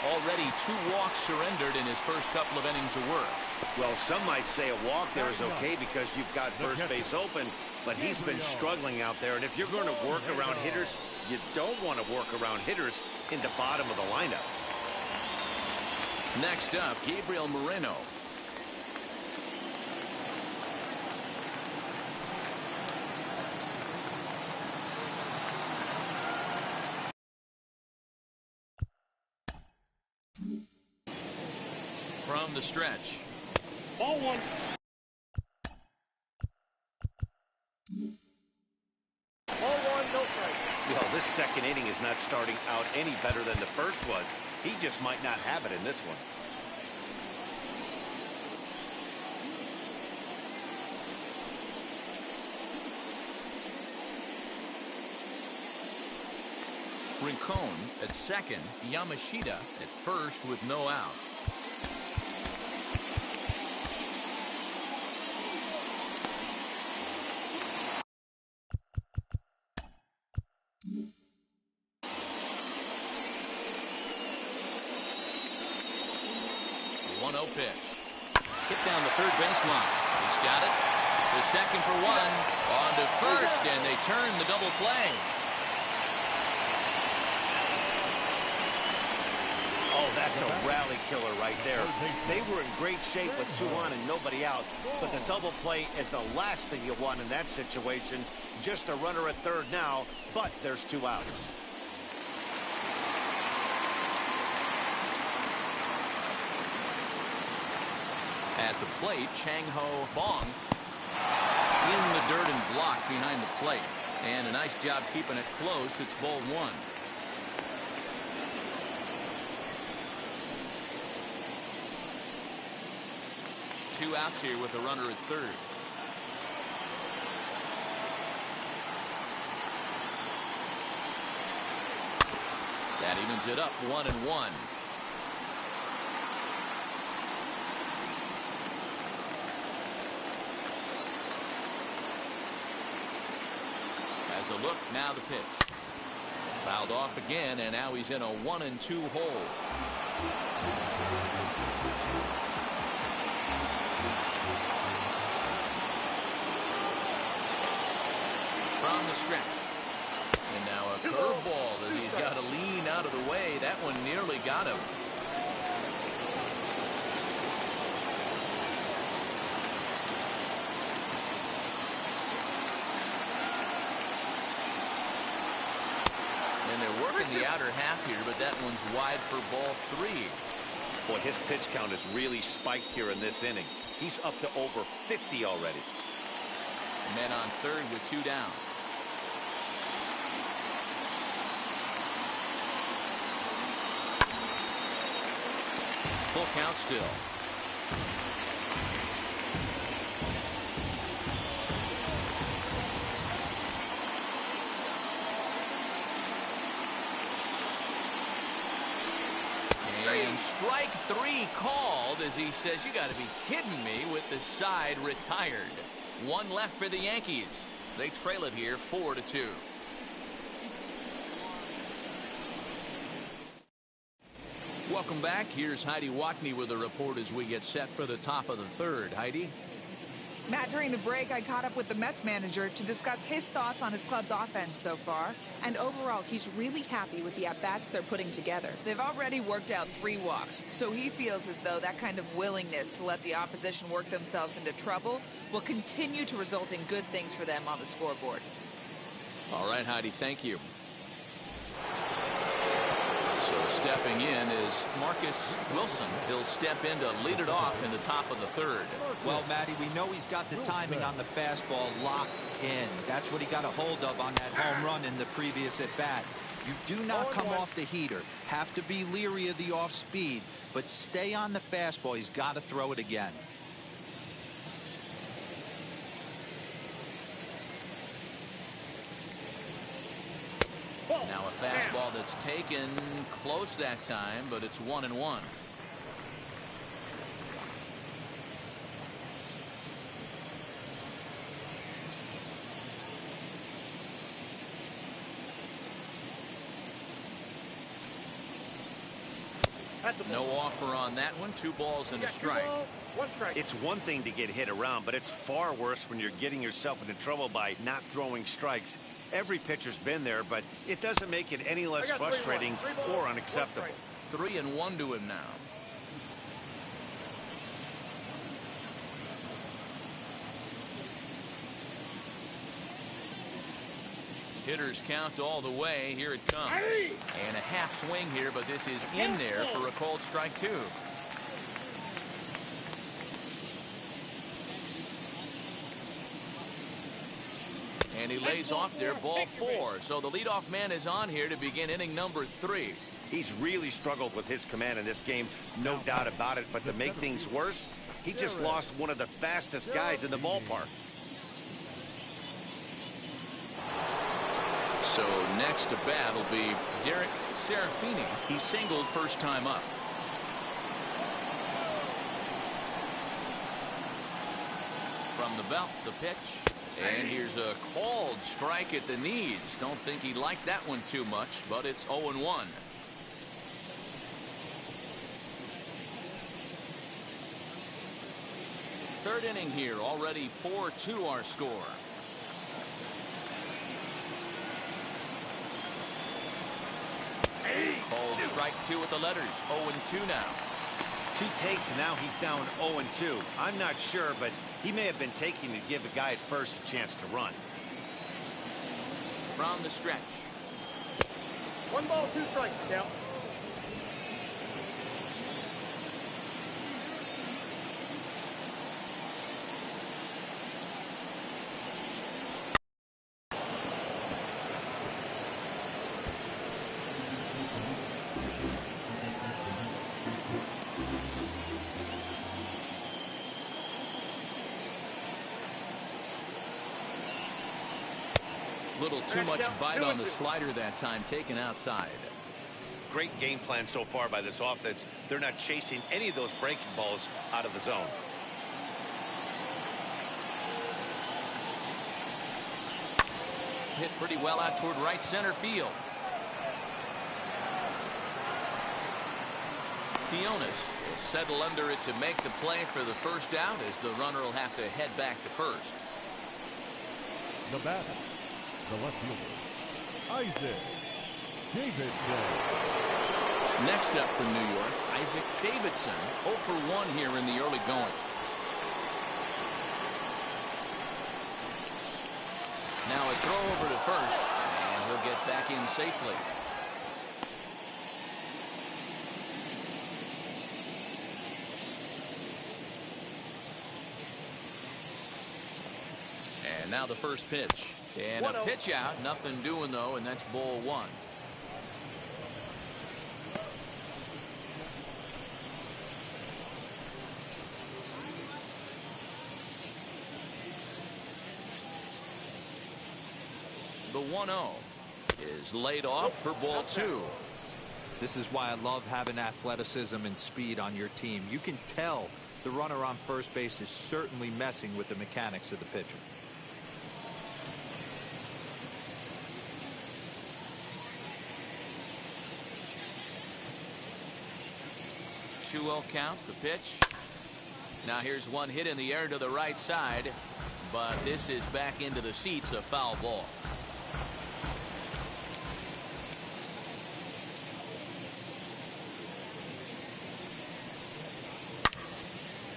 S1: Already 2 walks surrendered in his first couple of innings of work.
S2: Well, some might say a walk there is okay because you've got first base open, but he's been struggling out there. And if you're going to work around hitters, you don't want to work around hitters in the bottom of the lineup.
S1: Next up, Gabriel Moreno. From the stretch.
S6: Ball 1. Ball 1, no strike.
S2: Well, this second inning is not starting out any better than the first was. He just might not have it in this one.
S1: Rincon at second, Yamashita at first with no outs. Pitch. Hit down the third baseline. He's got it. To second for one. On to first, and they turn the double play.
S2: Oh, that's a rally killer right there. They were in great shape with 2 on and nobody out, but the double play is the last thing you want in that situation. Just a runner at third now, but there's 2 outs.
S1: At the plate, Chang-Ho Bong in the dirt and blocked behind the plate. And a nice job keeping it close. It's ball 1. Two outs here with a runner at third. That evens it up 1-1. Has a look, now the pitch. Fouled off again, and now he's in a 1-2 hole. From the stretch. And now a curveball as he's got to lean out of the way. That one nearly got him. And they're working the outer half here, but that one's wide for ball 3.
S2: Boy, his pitch count has really spiked here in this inning. He's up to over 50 already.
S1: Men on third with 2 down. Full count still. And strike 3 called as he says, you got to be kidding me, with the side retired. 1 left for the Yankees. They trail it here 4-2. Welcome back. Here's Heidi Watney with a report as we get set for the top of the third. Heidi?
S7: Matt, during the break, I caught up with the Mets manager to discuss his thoughts on his club's offense so far. And overall, he's really happy with the at-bats they're putting together. They've already worked out 3 walks, so he feels as though that kind of willingness to let the opposition work themselves into trouble will continue to result in good things for them on the scoreboard.
S1: All right, Heidi, thank you. So stepping in is Marcus Wilson. He'll step in to lead it off in the top of the third.
S4: Well, Matty, we know he's got the timing on the fastball locked in. That's what he got a hold of on that home run in the previous at-bat. You do not come off the heater. Have to be leery of the off-speed, but stay on the fastball. He's got to throw it again.
S1: Now a fastball that's taken close that time, but it's 1-1. No offer on that one. 2 balls and a strike.
S6: 1 strike.
S2: It's one thing to get hit around, but it's far worse when you're getting yourself into trouble by not throwing strikes. Every pitcher's been there, but it doesn't make it any less frustrating or unacceptable.
S1: 3-1 to him now. Hitters count all the way. Here it comes. And a half swing here, but this is in there for a called strike 2. And he lays off there, ball 4. So the leadoff man is on here to begin inning number 3.
S2: He's really struggled with his command in this game, no doubt about it. But to make things worse, he just lost one of the fastest guys in the ballpark.
S1: So next to bat will be Derek Serafini. He singled first time up. From the belt, the pitch. And here's a called strike at the knees. Don't think he liked that one too much, but it's 0-1. Third inning here, already 4-2 our score. Called strike 2 with the letters. 0-2 now.
S2: 2 takes, and now he's down 0-2. I'm not sure, but he may have been taking to give a guy at first a chance to run.
S1: From the stretch.
S6: 1 ball, 2 strikes, count.
S1: Little too much bite on the slider that time, taken outside.
S2: great game plan so far by this offense. They're not chasing any of those breaking balls out of the zone.
S1: Hit pretty well out toward right center field. Dionis will settle under it to make the play for the first out, as the runner will have to head back to first.
S5: The batter, the left fielder, Isaac Davidson.
S1: Next up from New York, Isaac Davidson, 0 for 1 here in the early going. Now a throw over to first, and he'll get back in safely. And now the first pitch. And a pitch out. Nothing doing, though, and that's ball 1. The 1-0 is laid off for ball 2.
S4: This is why I love having athleticism and speed on your team. You can tell the runner on first base is certainly messing with the mechanics of the pitcher.
S1: 2-0 count, the pitch. Now here's one hit in the air to the right side, but this is back into the seats, a foul ball.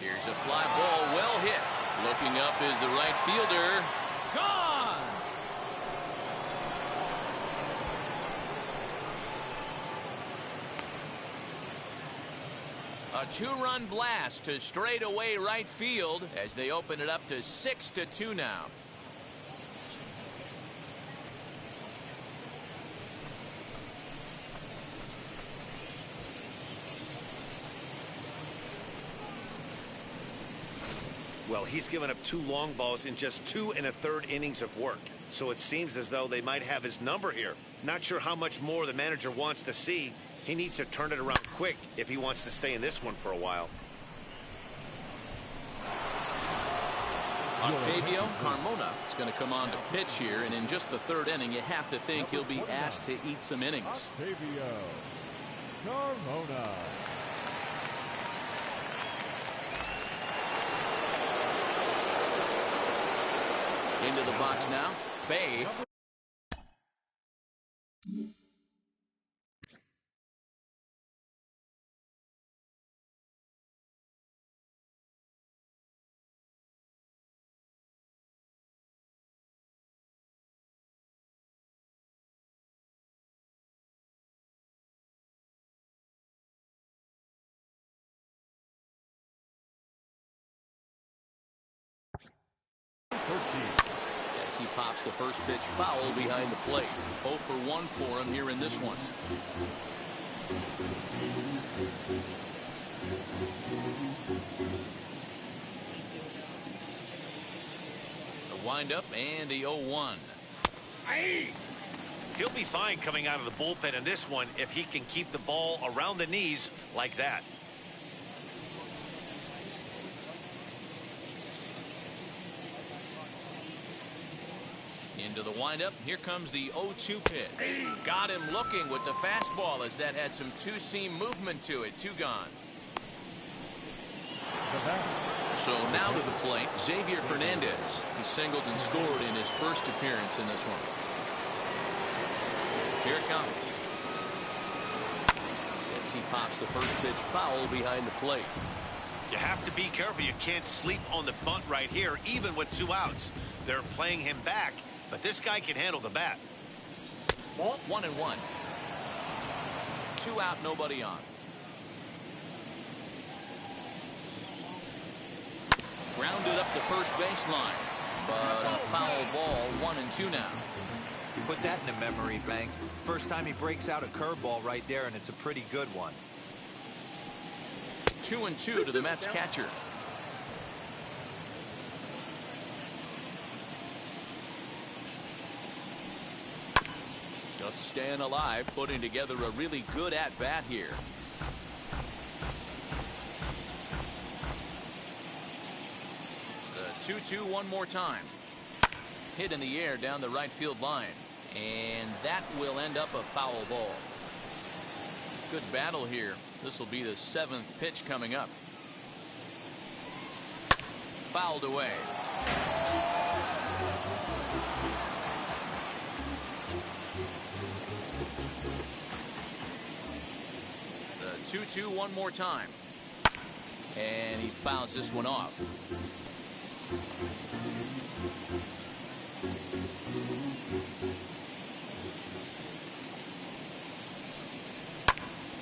S1: Here's a fly ball, well hit. Looking up is the right fielder. Gone! A 2-run blast to straightaway right field as they open it up to 6-2 now.
S2: Well, he's given up 2 long balls in just 2 1/3 innings of work. So it seems as though they might have his number here. Not sure how much more the manager wants to see. He needs to turn it around quick if he wants to stay in this one for a while.
S1: Octavio Carmona is going to come on to pitch here, and in just the 3rd inning, you have to think he'll be asked to eat some innings.
S5: Octavio Carmona.
S1: Into the box now, Bay. As he pops the first pitch foul behind the plate. 0 for 1 for him here in this one. The windup and the 0-1.
S2: He'll be fine coming out of the bullpen in this one if he can keep the ball around the knees like that.
S1: Into the windup. Here comes the 0-2 pitch. Got him looking with the fastball, as that had some two-seam movement to it. 2 gone. So now to the plate, Xavier Fernandez. He singled and scored in his first appearance in this one. Here it comes. As he pops the first pitch foul behind the plate.
S2: You have to be careful. You can't sleep on the bunt right here, even with 2 outs. They're playing him back, but this guy can handle the bat.
S1: 1-1. 2 out, nobody on. Grounded up the first baseline, but a foul ball. 1-2 now.
S4: Put that in a memory bank. First time he breaks out a curveball right there, and it's a pretty good one.
S1: 2-2 to the Mets catcher. Just staying alive, putting together a really good at-bat here. The 2-2 one more time. Hit in the air down the right field line. And that will end up a foul ball. Good battle here. This will be the 7th pitch coming up. Fouled away. The 2-2 one more time. And he fouls this one off.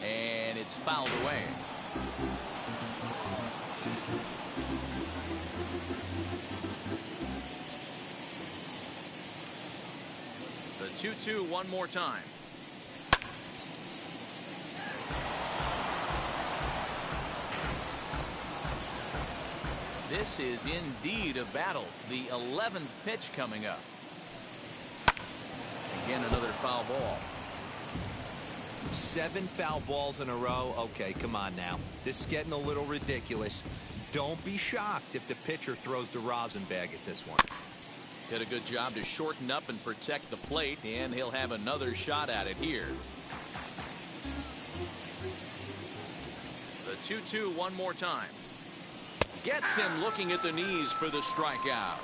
S1: And it's fouled away. The 2-2 one more time. This is indeed a battle. The 11th pitch coming up. Again, another foul ball.
S4: 7 foul balls in a row. Okay, come on now. This is getting a little ridiculous. Don't be shocked if the pitcher throws the rosin bag at this one.
S1: Did a good job to shorten up and protect the plate, and he'll have another shot at it here. The 2-2 one more time. Gets him looking at the knees for the strikeout.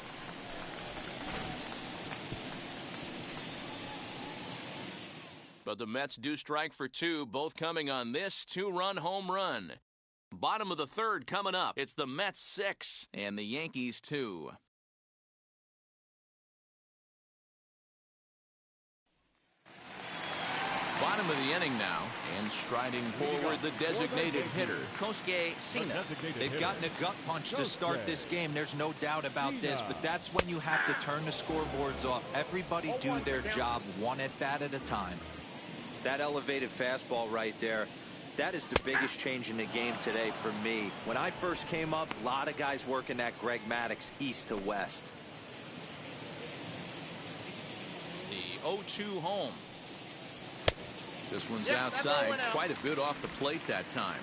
S1: But the Mets do strike for 2, both coming on this 2-run home run. Bottom of the 3rd coming up. It's the Mets 6 and the Yankees 2. Bottom of the inning now, and striding forward the designated hitter, Kosuke Sina.
S4: They've gotten a gut punch to start this game. There's no doubt about this, but that's when you have to turn the scoreboards off. Everybody do their job one at bat at a time. That elevated fastball right there, that is the biggest change in the game today for me. When I first came up, a lot of guys working that Greg Maddux east to west.
S1: The 0-2 home. This one's outside, quite a bit off the plate that time.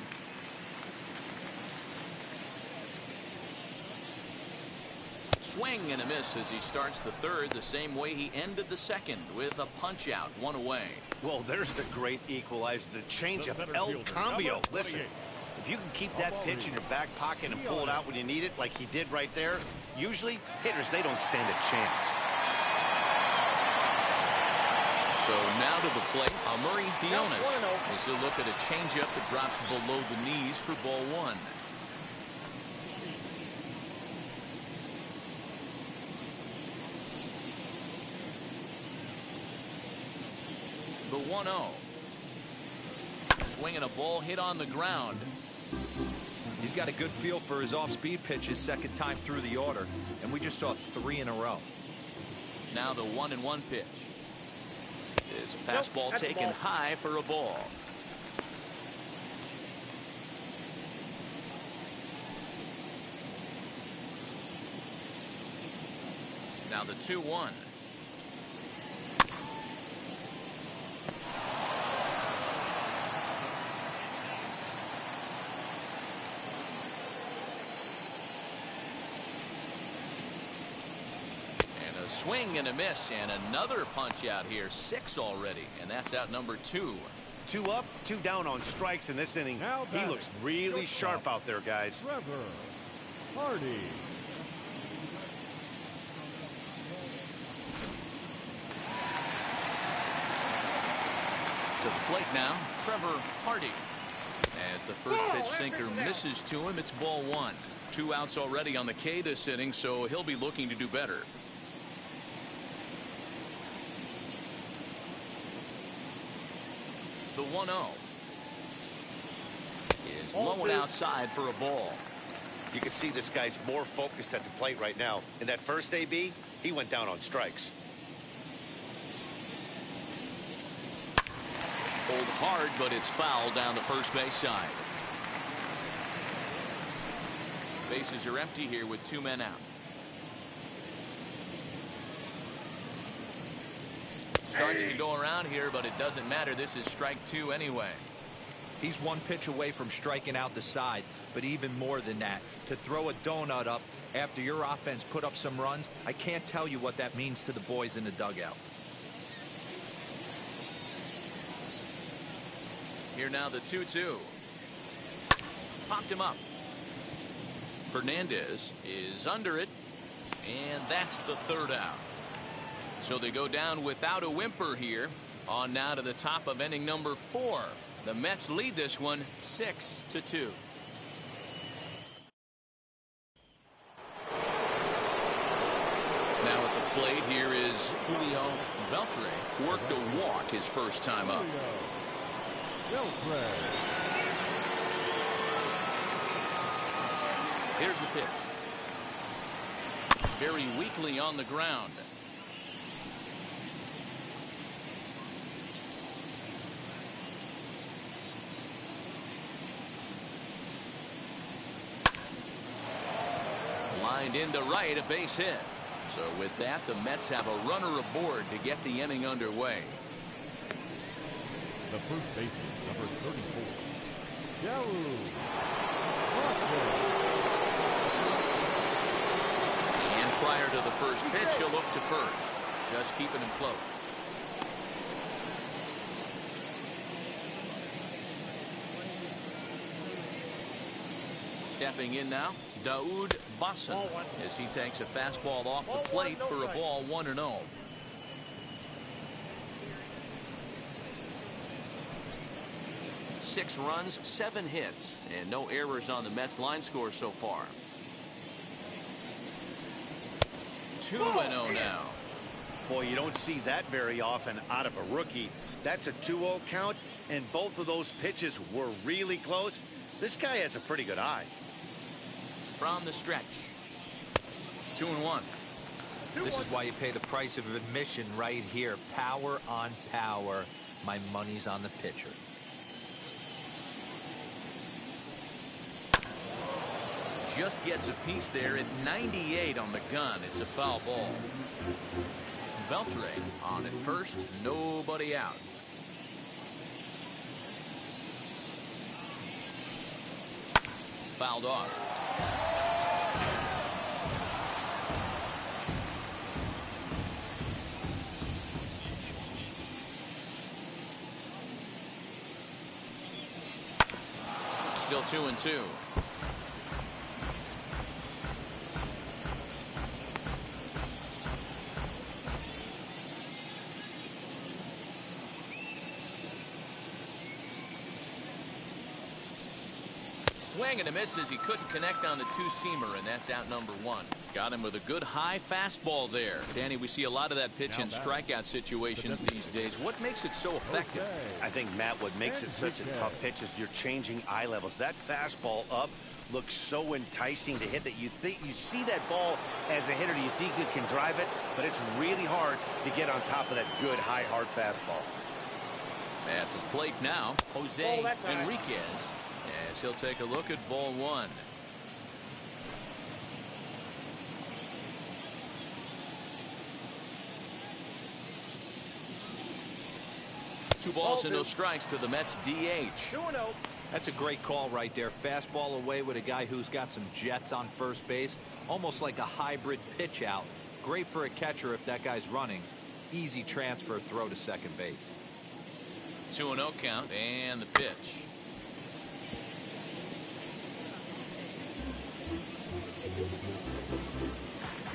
S1: Swing and a miss as he starts the 3rd the same way he ended the 2nd with a punch out, 1 away.
S2: Well, there's the great equalizer, the changeup, El Cambio. Listen, if you can keep that pitch in your back pocket and pull it out when you need it like he did right there, usually hitters, they don't stand a chance.
S1: So now to the plate, Amuri Dionis. This is a look at a changeup that drops below the knees for ball 1. The 1-0. Swinging a ball hit on the ground.
S4: He's got a good feel for his off-speed pitches 2nd time through the order, and we just saw 3 in a row.
S1: Now the 1-1 pitch. Is a fastball taken high for a ball. Now the 2-1. Swing and a miss, and another punch out here. 6 already, and that's out number 2.
S2: 2 up, 2 down on strikes in this inning. He looks really sharp out there, guys.
S5: Trevor Hardy.
S1: To the plate now, Trevor Hardy. As the first pitch sinker misses to him, it's ball 1. 2 outs already on the K this inning, so he'll be looking to do better. The 1-0 is low and outside for a ball.
S2: You can see this guy's more focused at the plate right now. In that first AB, he went down on strikes.
S1: Pulled hard, but it's foul down the first base side. Bases are empty here with 2 men out. Starts to go around here, but it doesn't matter. This is strike 2 anyway.
S4: He's one pitch away from striking out the side, but even more than that, to throw a donut up after your offense put up some runs, I can't tell you what that means to the boys in the dugout.
S1: Here now the 2-2. Popped him up. Fernandez is under it, and that's the 3rd out. So they go down without a whimper here. On now to the top of inning number 4. The Mets lead this one 6-2. Now at the plate here is Julio Beltre. Worked a walk his first time up. Here's the pitch. Very weakly on the ground. Lined into right, a base hit. So with that, the Mets have a runner aboard to get the inning underway.
S5: The first baseman, number 34, Joe.
S1: And prior to the first pitch, he'll look to first. Just keeping him close. Stepping in now, Daoud Basson, as he takes a fastball off the plate for a ball 1-0. Six runs, 7 hits, and no errors on the Mets line score so far. 2-0 now.
S2: Boy, you don't see that very often out of a rookie. That's a 2-0 count, and both of those pitches were really close. This guy has a pretty good eye.
S1: From the stretch. 2-1.
S4: This is why you pay the price of admission right here. Power on power. My money's on the pitcher.
S1: Just gets a piece there at 98 on the gun. It's a foul ball. Beltre on at first, nobody out. Fouled off. Still 2-2. Swing and a miss as he couldn't connect on the two-seamer, and that's out number 1. Got him with a good high fastball there. Danny, we see a lot of that pitch in strikeout situations these days. What makes it so effective?
S2: I think, Matt, what makes it such a tough pitch is you're changing eye levels. That fastball up looks so enticing to hit that you think you see that ball as a hitter. You think you can drive it, but it's really hard to get on top of that good high hard fastball.
S1: At the plate now, Jose Enriquez. Yes, he'll take a look at ball 1. Two balls and no strikes to the Mets DH.
S6: 2-0.
S4: That's a great call right there. Fastball away with a guy who's got some jets on first base. Almost like a hybrid pitch out. Great for a catcher if that guy's running. Easy transfer throw to second base.
S1: 2-0 count and the pitch.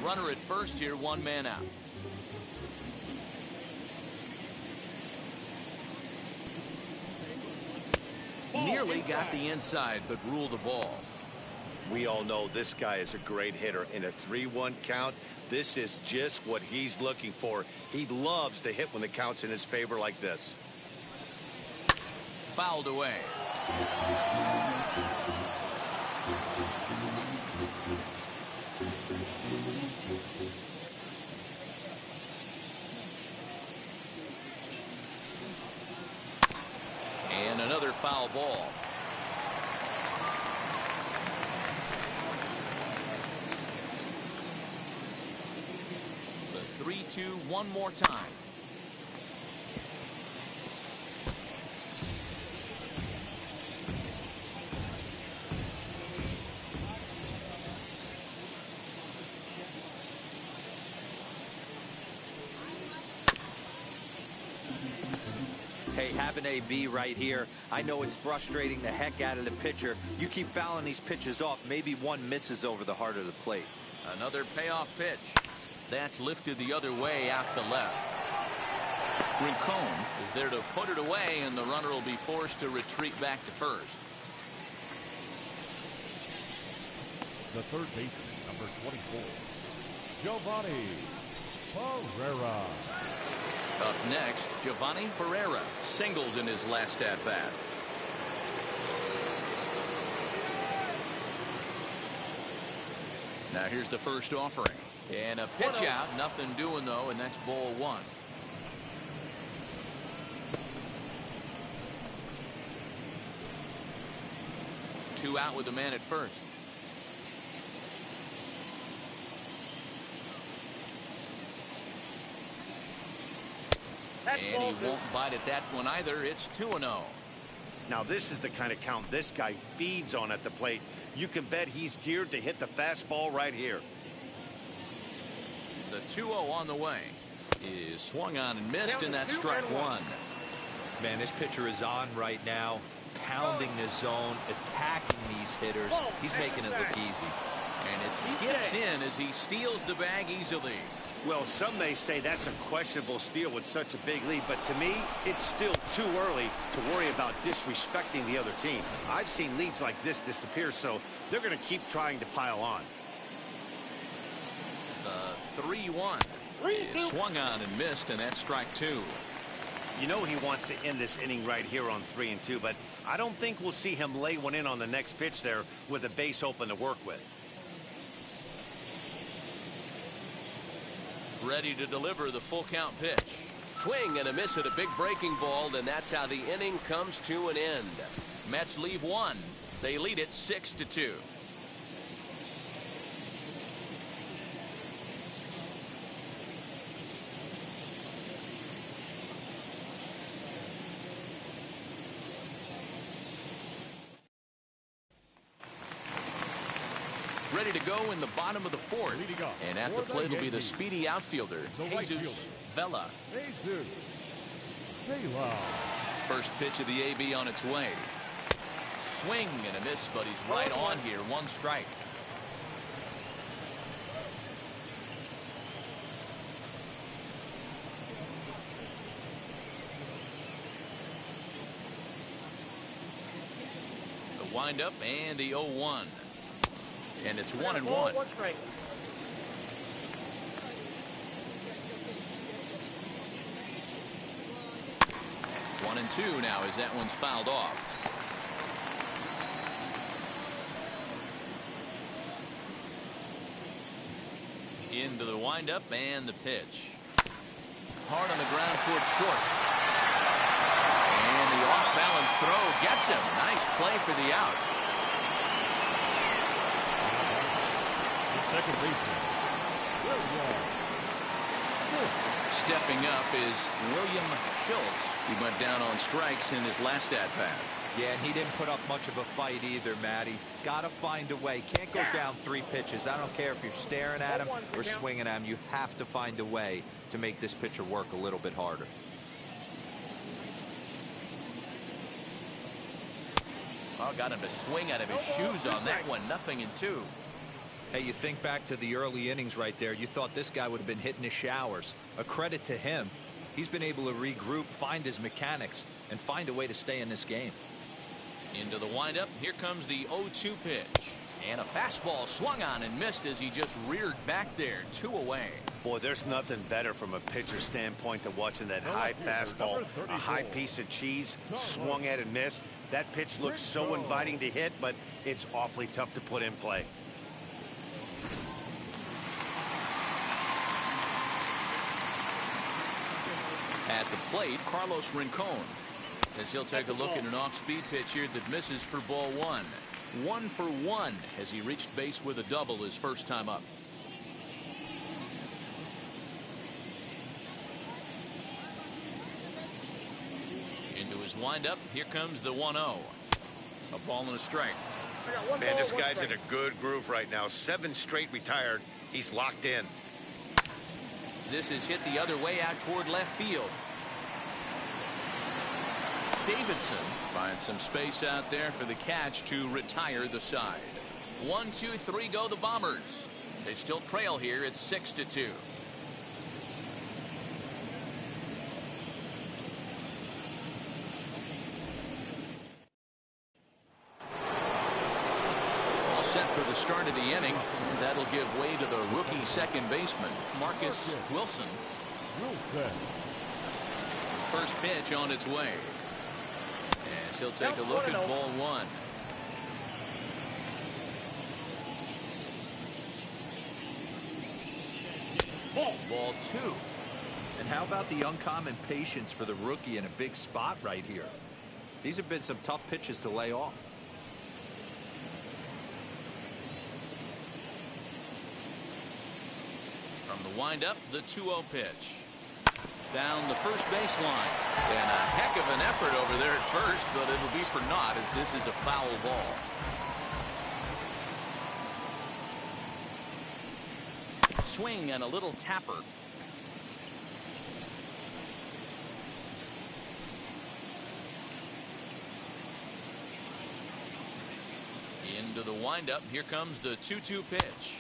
S1: Runner at first here, 1 man out. Nearly got the inside, but ruled the ball.
S2: We all know this guy is a great hitter. In a 3-1 count, this is just what he's looking for. He loves to hit when the count's in his favor like this.
S1: Fouled away. And another foul ball. The 3-2 one more time.
S4: having AB right here, I know it's frustrating the heck out of the pitcher. You keep fouling these pitches off, maybe one misses over the heart of the plate.
S1: Another payoff pitch. That's lifted the other way out to left. Rincon is there to put it away, and the runner will be forced to retreat back to first.
S5: The third baseman, number 24, Giovanni Pereira.
S1: Up next, Giovanni Pereira singled in his last at-bat. Now here's the first offering. And a pitch out. Nothing doing, though, and that's ball one. Two out with the man at first. And he won't bite at that one either. It's 2-0.
S2: Now this is the kind of count this guy feeds on at the plate. You can bet he's geared to hit the fastball right here.
S1: The 2-0 on the way is swung on and missed, and that's strike one.
S4: Man, this pitcher is on right now, pounding the zone, attacking these hitters. He's making it look easy.
S1: And it skips in as he steals the bag easily.
S2: Well, some may say that's a questionable steal with such a big lead, but to me, it's still too early to worry about disrespecting the other team. I've seen leads like this disappear, so they're going to keep trying to pile on.
S1: The 3-1 is swung on and missed, and that's strike two.
S2: You know he wants to end this inning right here on 3-2, but I don't think we'll see him lay one in on the next pitch there with a base open to work with.
S1: Ready to deliver the full count pitch. Swing and a miss at a big breaking ball, and that's how the inning comes to an end. Mets leave one. They lead it 6-2. Ready to go in the bottom of the fourth. And at the plate will be the speedy outfielder, Jesus Vela. First pitch of the AB on its way. Swing and a miss, but he's right on here. One strike. The windup and the 0-1. And it's 1-1. 1-2 now as that one's fouled off. Into the windup and the pitch. Hard on the ground towards short. And the off-balance throw gets him. Nice play for the out.
S5: Second baseman,
S1: stepping up is William Schultz. He went down on strikes in his last at-bat.
S4: Yeah, and he didn't put up much of a fight either, Matty. Got to find a way. Can't go down 3 pitches. I don't care if you're staring at him or swinging at him. You have to find a way to make this pitcher work a little bit harder.
S1: Oh, got him to swing out of his shoes on that one. 0-2.
S4: Hey, you think back to the early innings right there. You thought this guy would have been hitting his showers. A credit to him. He's been able to regroup, find his mechanics, and find a way to stay in this game.
S1: Into the windup. Here comes the 0-2 pitch. And a fastball swung on and missed as he just reared back there. 2 away.
S2: Boy, there's nothing better from a pitcher's standpoint than watching that high fastball, a high piece of cheese, swung at and missed. That pitch looks so inviting to hit, but it's awfully tough to put in play.
S1: At the plate, Carlos Rincon, as he'll take a look at an off-speed pitch here that misses for ball one. 1 for 1 as he reached base with a double his first time up. Into his windup. Here comes the 1-0. A ball and a strike.
S2: Man, this guy's in a good groove right now. 7 straight retired. He's locked in.
S1: This is hit the other way out toward left field. Davidson finds some space out there for the catch to retire the side. 1, 2, 3 go the Bombers. They still trail here. It's 6-2. All set for the start of the inning. And that'll give way to the rookie second baseman, Marcus Wilson. First pitch on its way. As he'll take a look at ball one. Ball two.
S4: And how about the uncommon patience for the rookie in a big spot right here? These have been some tough pitches to lay off.
S1: From the windup, the 2-0 pitch. Down the first baseline. And a heck of an effort over there at first, but it'll be for naught as this is a foul ball. Swing and a little tapper. Into the windup. Here comes the 2-2 pitch.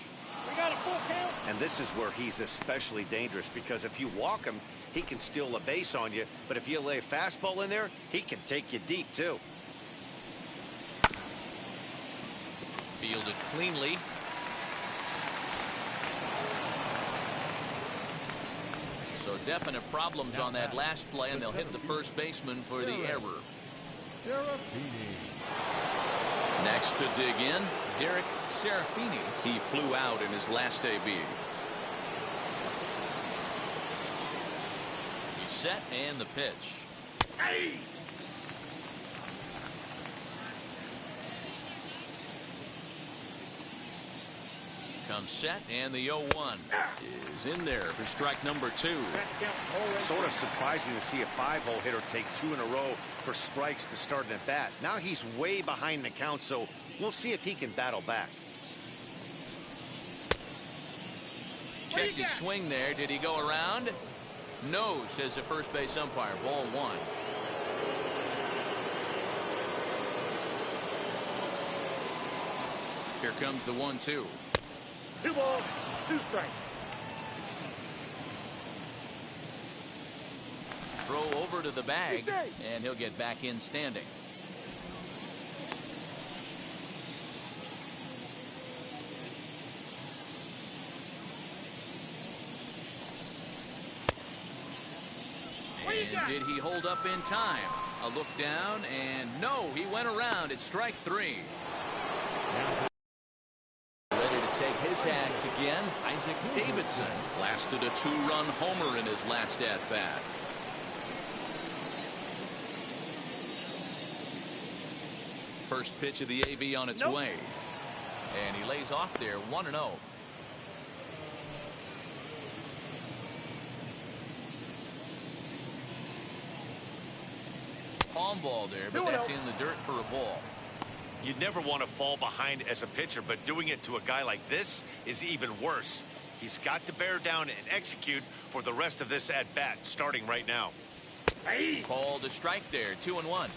S6: We got a full count.
S2: And this is where he's especially dangerous, because if you walk him, he can steal a base on you. But if you lay a fastball in there, he can take you deep, too.
S1: Fielded cleanly. So definite problems on that last play, and they'll hit the first baseman for the error. Next to dig in, Derek Serafini. He flew out in his last AB. He's set and the pitch.
S6: Hey!
S1: Comes set and the 0-1 is in there for strike number 2.
S2: Sort of surprising to see a 5-hole hitter take 2 in a row for strikes to start an at-bat. Now he's way behind the count, so we'll see if he can battle back.
S1: Checked his swing there. Did he go around? No, says the first base umpire. Ball 1. Here comes the 1-2.
S6: 2 balls, 2 strikes.
S1: Throw over to the bag, and he'll get back in standing. And did he hold up in time? A look down, and no, he went around. It's strike 3. Ready to take his hacks again. Isaac Davidson blasted a 2-run homer in his last at-bat. First pitch of the AB on its way. And he lays off there 1-0. Palm ball there, but that's in the dirt for a ball.
S2: You'd never want to fall behind as a pitcher, but doing it to a guy like this is even worse. He's got to bear down and execute for the rest of this at-bat, starting right now.
S1: Called a strike there, 2-1.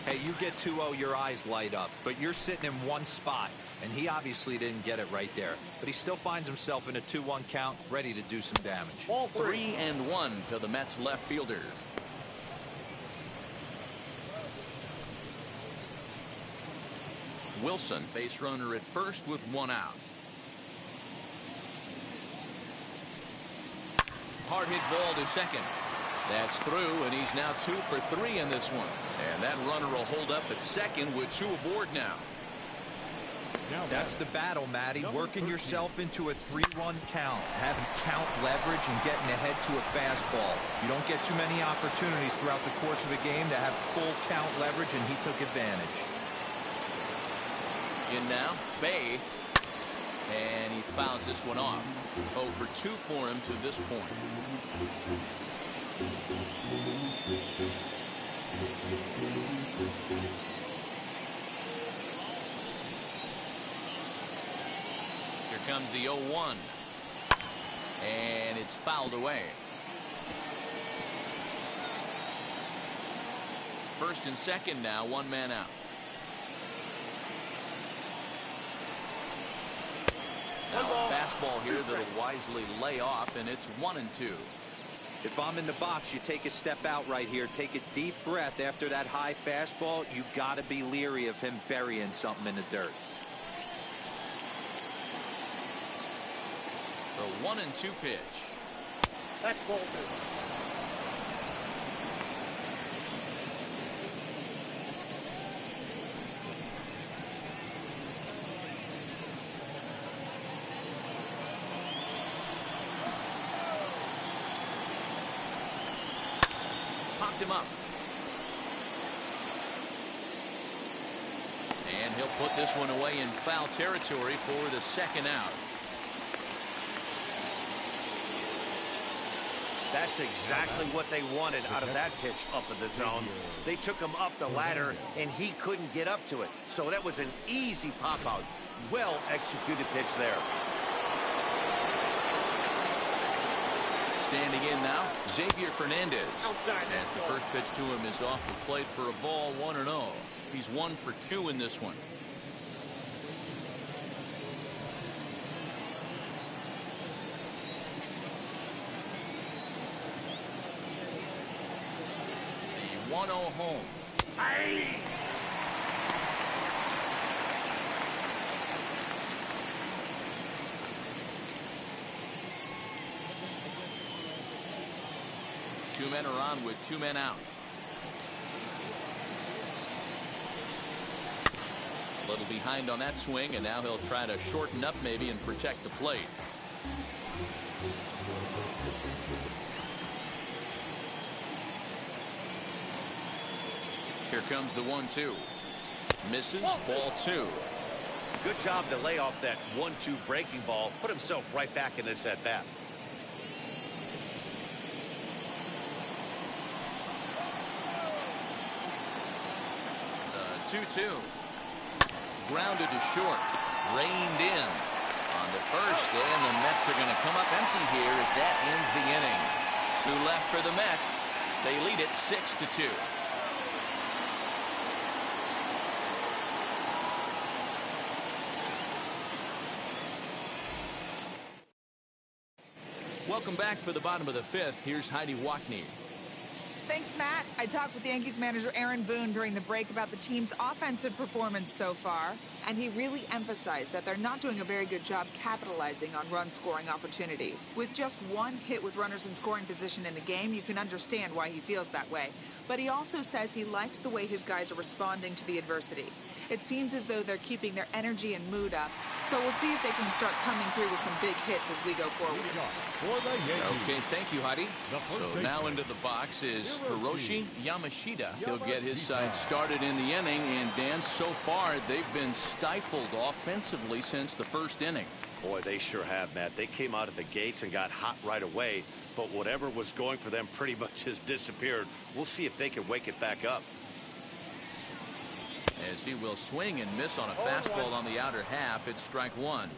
S4: Hey, you get 2-0, your eyes light up, but you're sitting in one spot, and he obviously didn't get it right there. But he still finds himself in a 2-1 count, ready to do some damage.
S6: Ball
S1: 3-1 to the Mets left fielder. Wilson, base runner at first with 1 out. Hard hit ball to second. That's through, and he's now 2 for 3 in this one. And that runner will hold up at second with 2 aboard now.
S4: That's the battle, Matty. Working yourself into a 3-run count, having count leverage and getting ahead to a fastball. You don't get too many opportunities throughout the course of a game to have full count leverage, and he took advantage.
S1: In now, Bay, and he fouls this one off. 0 for 2 for him to this point. Here comes the 0-1, and it's fouled away. First and second now, one man out. Now a fastball here that'll wisely lay off, and it's 1-2.
S4: If I'm in the box, you take a step out right here. Take a deep breath after that high fastball. You got to be leery of him burying something in the dirt.
S1: The 1-2 pitch.
S6: That's ball 2.
S1: Popped him up. And he'll put this one away in foul territory for the second out.
S2: That's exactly what they wanted out of that pitch up in the zone. They took him up the ladder, and he couldn't get up to it. So that was an easy pop-out. Well-executed pitch there.
S1: Standing in now, Xavier Fernandez. As the first pitch to him is off the plate for a ball, 1-0. He's 1 for 2 in this one. The 1-0 home.
S6: Hey!
S1: Two men are on with 2 men out. A little behind on that swing, and now he'll try to shorten up maybe and protect the plate. Here comes the 1-2. Misses, ball 2.
S2: Good job to lay off that 1-2 breaking ball. Put himself right back in this at-bat.
S1: The 2-2. Grounded to short. Reined in on the first, and the Mets are going to come up empty here as that ends the inning. 2 left for the Mets. They lead it 6-2. Welcome back for the bottom of the 5th. Here's Heidi Wackney.
S7: Thanks, Matt. I talked with Yankees manager Aaron Boone during the break about the team's offensive performance so far, and he really emphasized that they're not doing a very good job capitalizing on run-scoring opportunities. With just 1 hit with runners in scoring position in a game, you can understand why he feels that way. But he also says he likes the way his guys are responding to the adversity. It seems as though they're keeping their energy and mood up, so we'll see if they can start coming through with some big hits as we go forward.
S1: Okay, thank you, Heidi. So now into the box is Hiroshi Yamashita. He'll get his side started in the inning, and Dan, so far they've been stifled offensively since the first inning.
S2: Boy, they sure have, Matt. They came out of the gates and got hot right away, but whatever was going for them pretty much has disappeared. We'll see if they can wake it back up.
S1: As he will swing and miss on a fastball on the outer half, it's strike 1.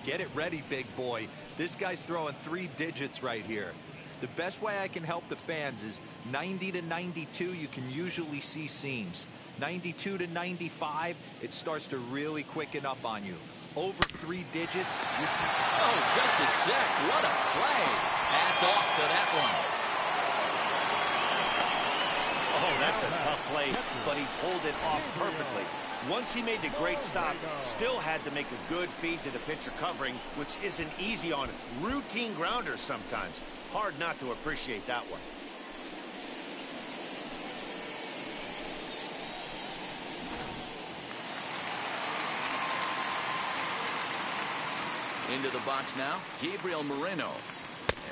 S4: Get it ready, big boy. This guy's throwing 3 digits right here. The best way I can help the fans is 90 to 92, you can usually see seams. 92 to 95, it starts to really quicken up on you. Over 3 digits, you're...
S1: Oh, just a sec. What a play. Hats off to that one.
S2: Oh, that's a tough play, but he pulled it off perfectly. Once he made the great stop, still had to make a good feed to the pitcher covering, which isn't easy on routine grounders sometimes. Hard not to appreciate that one.
S1: Into the box now, Gabriel Moreno.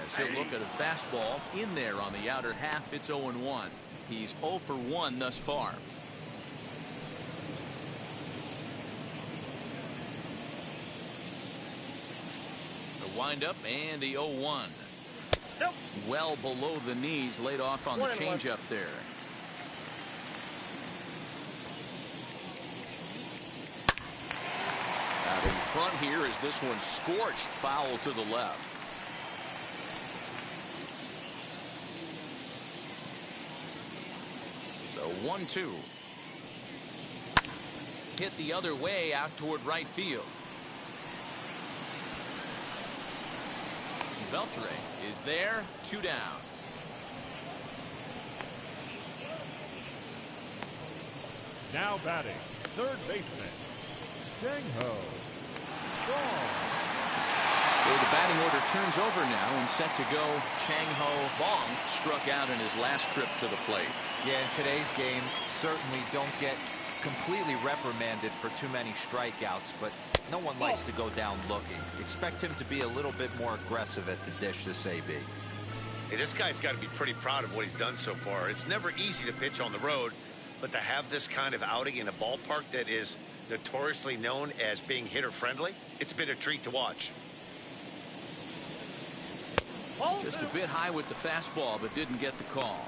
S1: As he'll look at a fastball in there on the outer half, it's 0-1. He's 0 for 1 thus far. The windup and the 0-1.
S6: Nope.
S1: Well below the knees, laid off on the changeup there. Out in front here is this one scorched foul to the left. So 1-2. Hit the other way out toward right field. Beltre is there, 2 down.
S5: Now batting, third baseman, Chang-Ho Bong.
S1: So the batting order turns over now and set to go. Chang-Ho Bong struck out in his last trip to the plate.
S4: Yeah, in today's game, certainly don't get completely reprimanded for too many strikeouts, but no one likes to go down looking. Expect him to be a little bit more aggressive at the dish this AB.
S2: Hey, this guy's got to be pretty proud of what he's done so far. It's never easy to pitch on the road, but to have this kind of outing in a ballpark that is notoriously known as being hitter-friendly, it's been a treat to watch.
S1: Just a bit high with the fastball, but didn't get the call.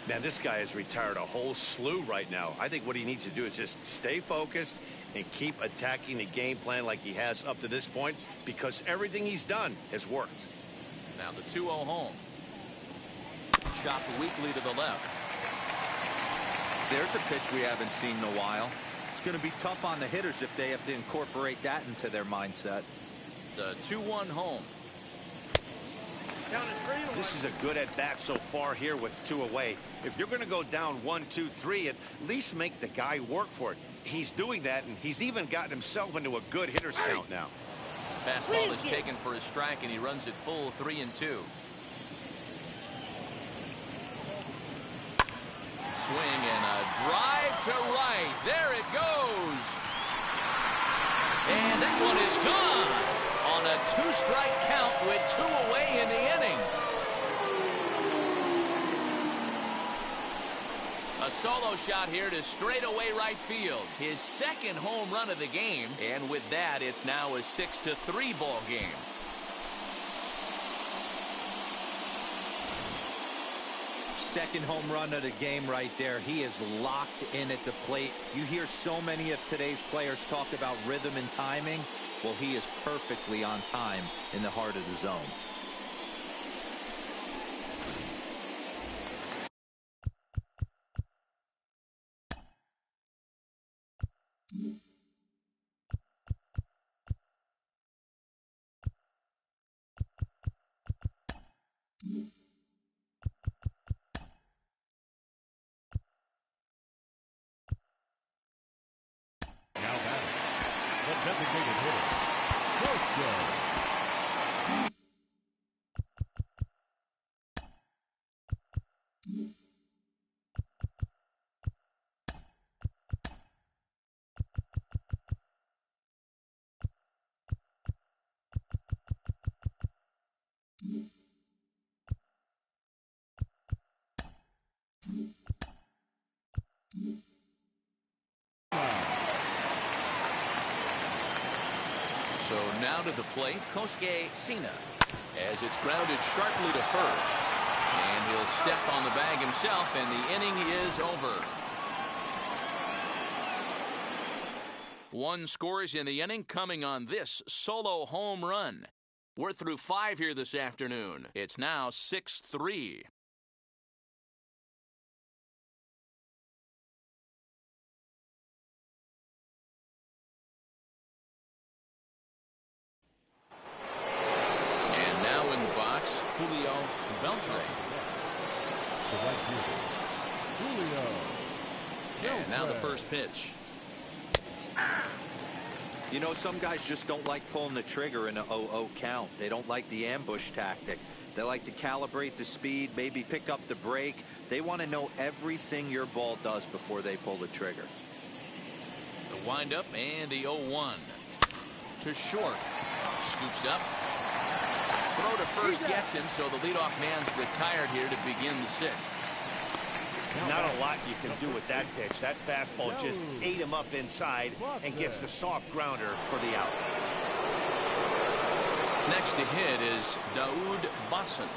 S2: Man, this guy has retired a whole slew right now. I think what he needs to do is just stay focused and keep attacking the game plan like he has up to this point, because everything he's done has worked.
S1: Now the 2-0 home. Chopped weakly to the left.
S4: There's a pitch we haven't seen in a while. It's going to be tough on the hitters if they have to incorporate that into their mindset.
S1: The 2-1 home.
S2: This is a good at-bat so far here with 2 away. If you're going to go down 1, 2, 3, at least make the guy work for it. He's doing that, and he's even gotten himself into a good hitter's count now.
S1: Fastball is taken for a strike, and he runs it full 3-2. Swing and a drive to right. There it goes. And that one is gone on a 2-strike count with 2 away in the inning. A solo shot here to straightaway right field. His second home run of the game. And with that, it's now a 6-3 ball game.
S4: Second home run of the game right there. He is locked in at the plate. You hear so many of today's players talk about rhythm and timing. Well, he is perfectly on time in the heart of the zone.
S5: Now batting, the designated hitter, Joe.
S1: So now to the plate, Kosuke Sina, as it's grounded sharply to first. And he'll step on the bag himself, and the inning is over. 1 scores in the inning coming on this solo home run. We're through 5 here this afternoon. It's now 6-3. And now in the box, Julio Beltre.
S5: The right fielder, Julio.
S1: And now the first pitch.
S4: You know, some guys just don't like pulling the trigger in a 0-0 count. They don't like the ambush tactic. They like to calibrate the speed, maybe pick up the brake. They want to know everything your ball does before they pull the trigger.
S1: The windup and the 0-1. To short. Scooped up. Throw to first gets him, so the leadoff man's retired here to begin the 6th.
S2: Not a lot you can do with that pitch. That fastball just ate him up inside and gets the soft grounder for the out.
S1: Next to hit is Daoud Basson.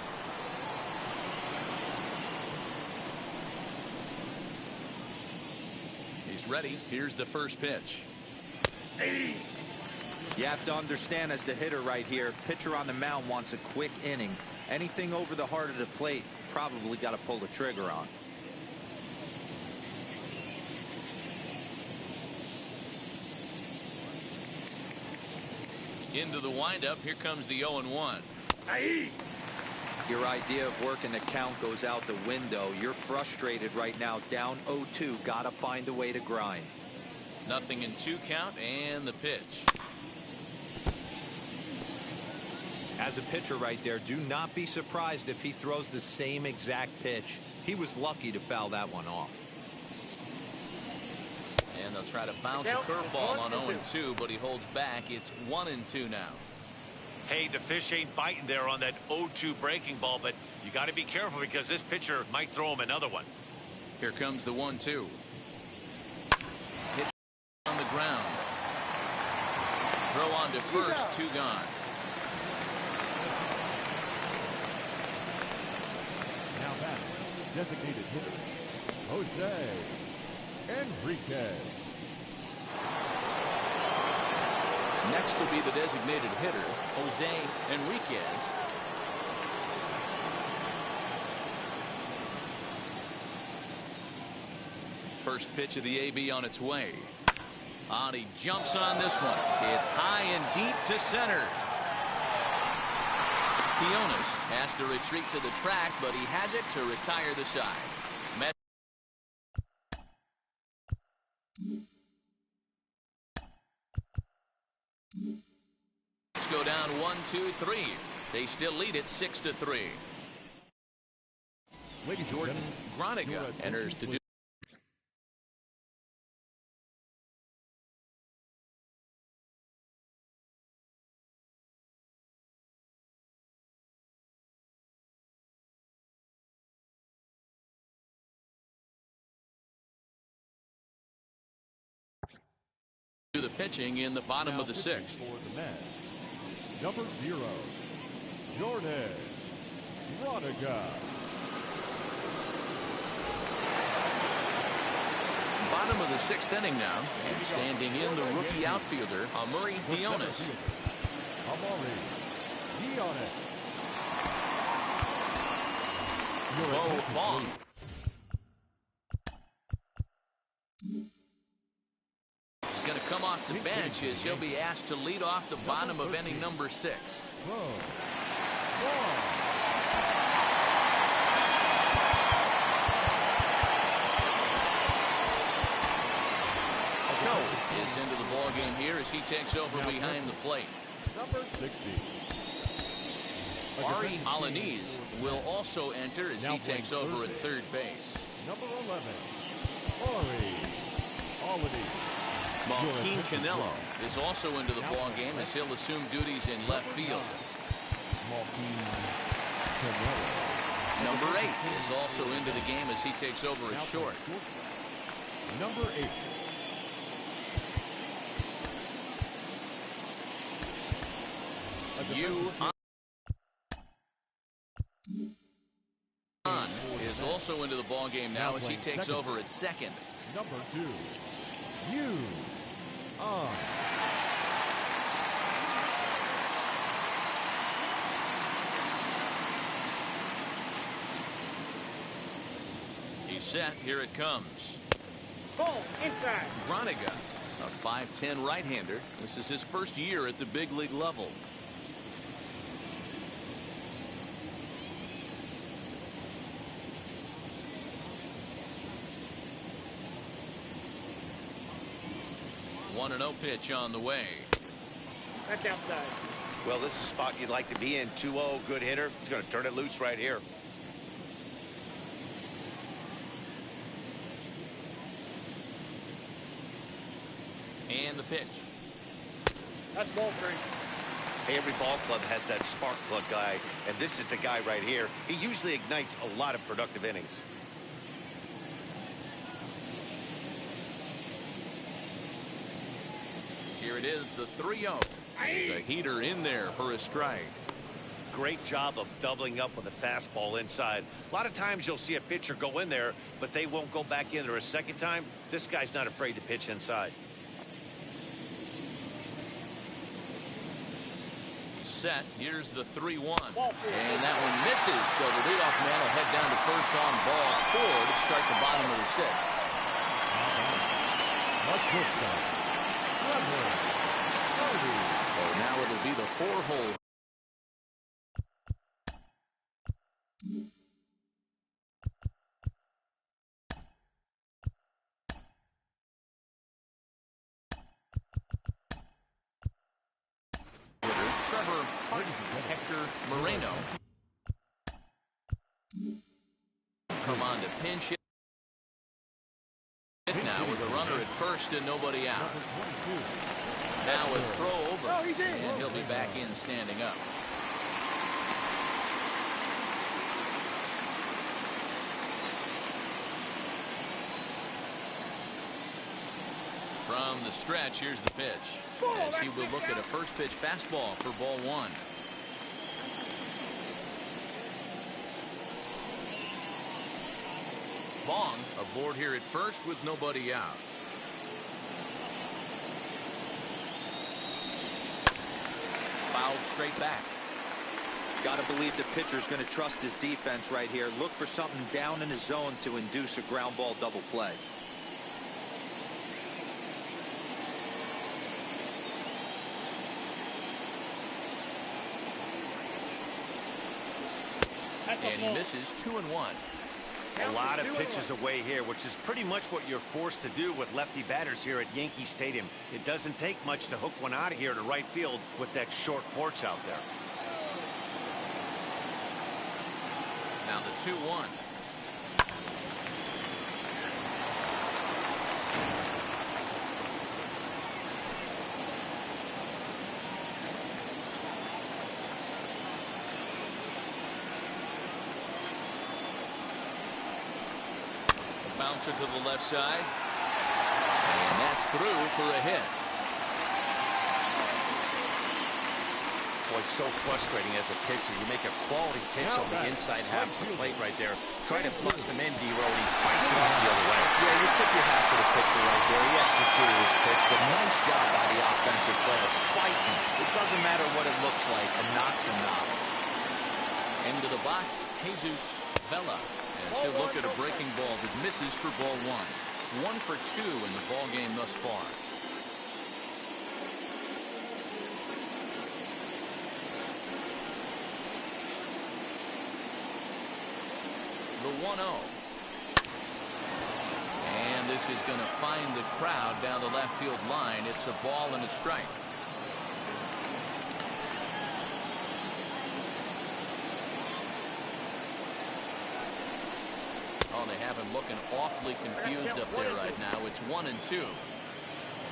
S1: He's ready. Here's the first pitch.
S4: You have to understand, as the hitter right here, pitcher on the mound wants a quick inning. Anything over the heart of the plate, probably got to pull the trigger on.
S1: Into the windup, here comes the 0-1.
S4: Your idea of working the count goes out the window. You're frustrated right now, down 0-2. Gotta find a way to grind.
S1: 0-2 count, and the pitch.
S4: As a pitcher right there, do not be surprised if he throws the same exact pitch. He was lucky to foul that one off.
S1: And they'll try to bounce a curveball on 0-2, but he holds back. It's 1-2 now.
S2: Hey, the fish ain't biting there on that 0-2 breaking ball, but you got to be careful because this pitcher might throw him another one.
S1: Here comes the 1-2. Hit on the ground. Throw on to first, 2 gone.
S5: Now back, designated hitter, Jose Enriquez.
S1: Next will be the designated hitter, Jose Enriquez. First pitch of the AB on its way. And he jumps on this one. It's high and deep to center. Quinones has to retreat to the track, but he has it to retire the side. Let's go down 1-2-3. They still lead it 6-3. Jordan Groniga enters to do. To the pitching in the bottom of the 6th.
S5: For the Mets, number 0, Jordan Groniga.
S1: Bottom of the 6th inning now, and standing in the rookie outfielder, Amuri Quinones.
S5: Amuri Quinones.
S1: Low ball. He's going to come off the bench as he'll be asked to lead off the bottom of inning number 6. Show is into the ball game here as he takes over behind the plate.
S5: Number 60.
S1: Ari Alanis will also enter as he takes over at third base.
S5: Number 11, Ari Alanis.
S1: Joaquin Canelo is also into the ball game as he'll assume duties in left field. Number 8 is also into the game as he takes over at short.
S5: Number 8.
S1: Yu is also into the ball game now as he takes over at second.
S5: Number 2, Yu On.
S1: He's set. Here it comes.
S6: Ball inside.
S1: Groniga, a 5'10" right-hander. This is his first year at the big league level. One 1-0 pitch on the way.
S6: That's outside.
S2: Well, this is a spot you'd like to be in. 2-0, good hitter. He's going to turn it loose right here.
S1: And the pitch.
S6: That's ball 3.
S2: Hey, every ball club has that spark plug guy, and this is the guy right here. He usually ignites a lot of productive innings.
S1: Here it is, the 3-0. It's a heater in there for a strike.
S2: Great job of doubling up with a fastball inside. A lot of times you'll see a pitcher go in there, but they won't go back in there a second time. This guy's not afraid to pitch inside.
S1: Set. Here's the 3-1. And that one misses, so the leadoff man will head down to first on ball 4 to start the bottom of the 6th. So now it'll be the 4-hole. Trevor Hector Moreno. Come on to pinch it. Now with a runner at first and nobody out. Now a throw over. And he'll be back in standing up. From the stretch, here's the pitch. As he will look at a first pitch fastball for ball 1. Bong aboard here at first with nobody out. Fouled straight back.
S4: Got to believe the pitcher's going to trust his defense right here. Look for something down in his zone to induce a ground ball double play.
S1: And he misses 2-1.
S2: A lot of pitches away here, which is pretty much what you're forced to do with lefty batters here at Yankee Stadium. It doesn't take much to hook one out of here to right field with that short porch out there.
S1: Now the 2-1. Bouncer to the left side. And that's through for a hit.
S2: Boy, so frustrating as a pitcher. You make a quality pitch on the inside half of the plate right there. Try to bust him in, D-Roll, and he fights it out the other way.
S4: Yeah, you tip your hat to the pitcher right there. He executed his pitch, but nice job by the offensive player fighting. It doesn't matter what it looks like. A knock's a knock.
S1: Into the box, Jesus Vela. As he'll look at a breaking ball that misses for ball 1. 1 for 2 in the ball game thus far. The 1-0. And this is going to find the crowd down the left field line. It's a ball and a strike. Oh, they have him looking awfully confused up there right now. It's 1-2.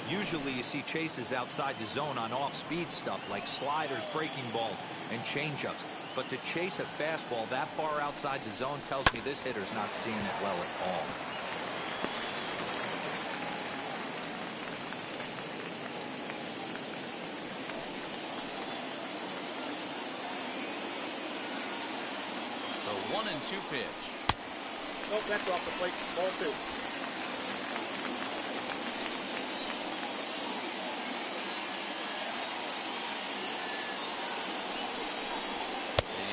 S4: Usually you see chases outside the zone on off-speed stuff like sliders, breaking balls, and changeups. But to chase a fastball that far outside the zone tells me this hitter's not seeing it well at all.
S1: The 1-2 pitch.
S6: Nope, that's off the plate. Ball 2.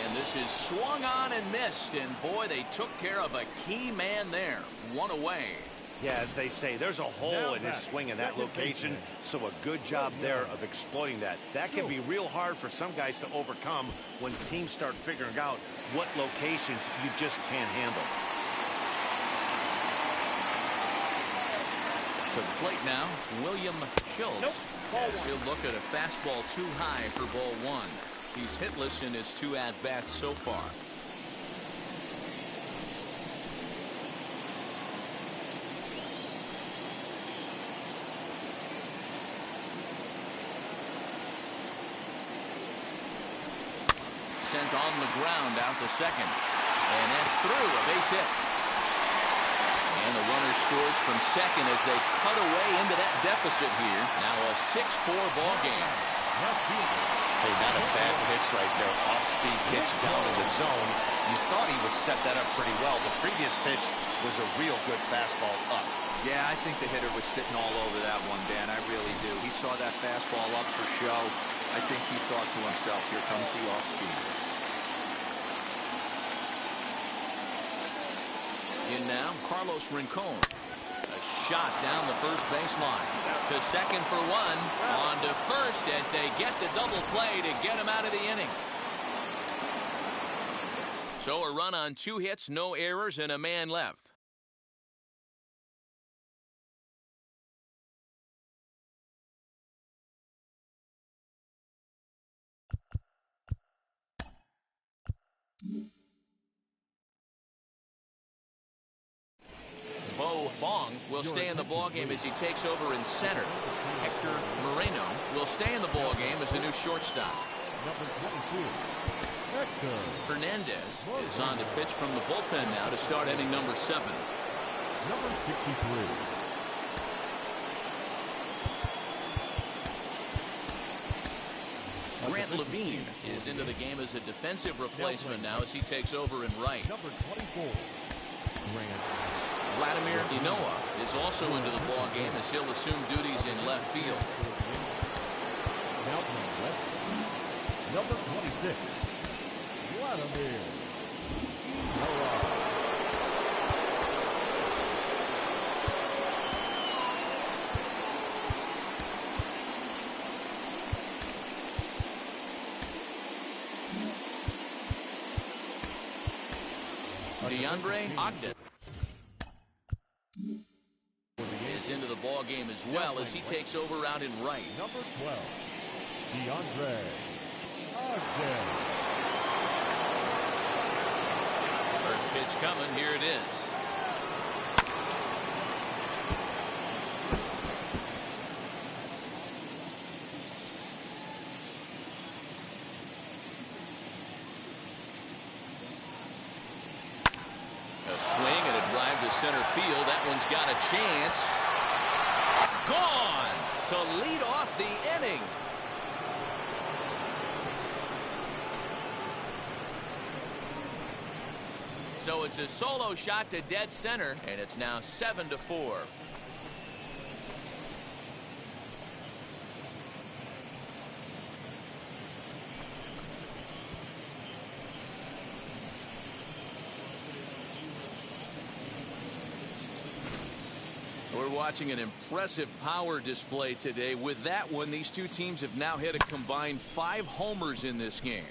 S1: And this is swung on and missed. And boy, they took care of a key man there. 1 away.
S2: Yeah, as they say, there's a hole in his swing in that location, so a good job there of exploiting that. That can be real hard for some guys to overcome when teams start figuring out what locations you just can't handle.
S1: To the plate now, William Schultz. As he'll look at a fastball too high for ball 1. He's hitless in his 2 at-bats so far. Sent on the ground out to second. And that's through, a base hit. And the runner scores from second as they cut away into that deficit here. Now a 6-4 ball game.
S2: Hey, not a bad pitch right there. Off-speed pitch down in the zone. You thought he would set that up pretty well. The previous pitch was a real good fastball up.
S4: Yeah, I think the hitter was sitting all over that one, Dan. I really do. He saw that fastball up for show. I think he thought to himself, here comes the off-speed.
S1: In now, Carlos Rincon. A shot down the first baseline. To second for one. On to first as they get the double play to get him out of the inning. So a run on 2 hits, no errors, and a man left. Bo Bong will stay in the ballgame as he takes over in center. Hector Moreno will stay in the ballgame as the new shortstop.
S5: Number 22, Hector
S1: Hernandez is on to pitch from the bullpen now to start inning number 7.
S5: Number 63.
S1: Grant Levine is into the game as a defensive replacement now as he takes over in right.
S5: Number 24, Grant.
S1: Vladimir Inoa is also into the ball game as he'll assume duties in left field.
S5: Now from left, number 26, Vladimir Inoa.
S1: DeAndre Ogden is into the ball game as well as he takes over out in right.
S5: Number 12, DeAndre Ogden.
S1: First pitch coming. Here it is. A swing and a drive to center field. That one's got a chance. Gone to lead off the inning. So it's a solo shot to dead center, and it's now 7-4. We're watching an impressive power display today. With that one, these two teams have now hit a combined 5 homers in this game.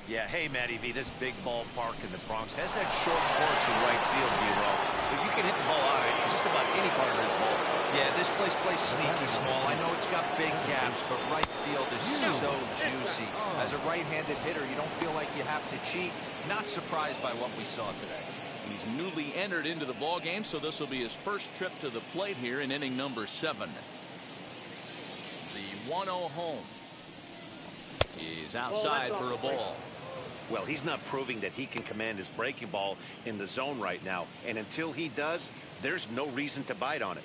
S2: Yeah, hey, Matty V, this big ballpark in the Bronx has that short porch in right field, B-Row. But you can hit the ball out of just about any part of this ball.
S4: Yeah, this place plays sneaky small. I know it's got big gaps, but right field is so juicy. As a right-handed hitter, you don't feel like you have to cheat. Not surprised by what we saw today.
S1: He's newly entered into the ball game, so this will be his first trip to the plate here in inning number 7. The 1-0 home. He's outside for a ball.
S2: Well, he's not proving that he can command his breaking ball in the zone right now. And until he does, there's no reason to bite on it.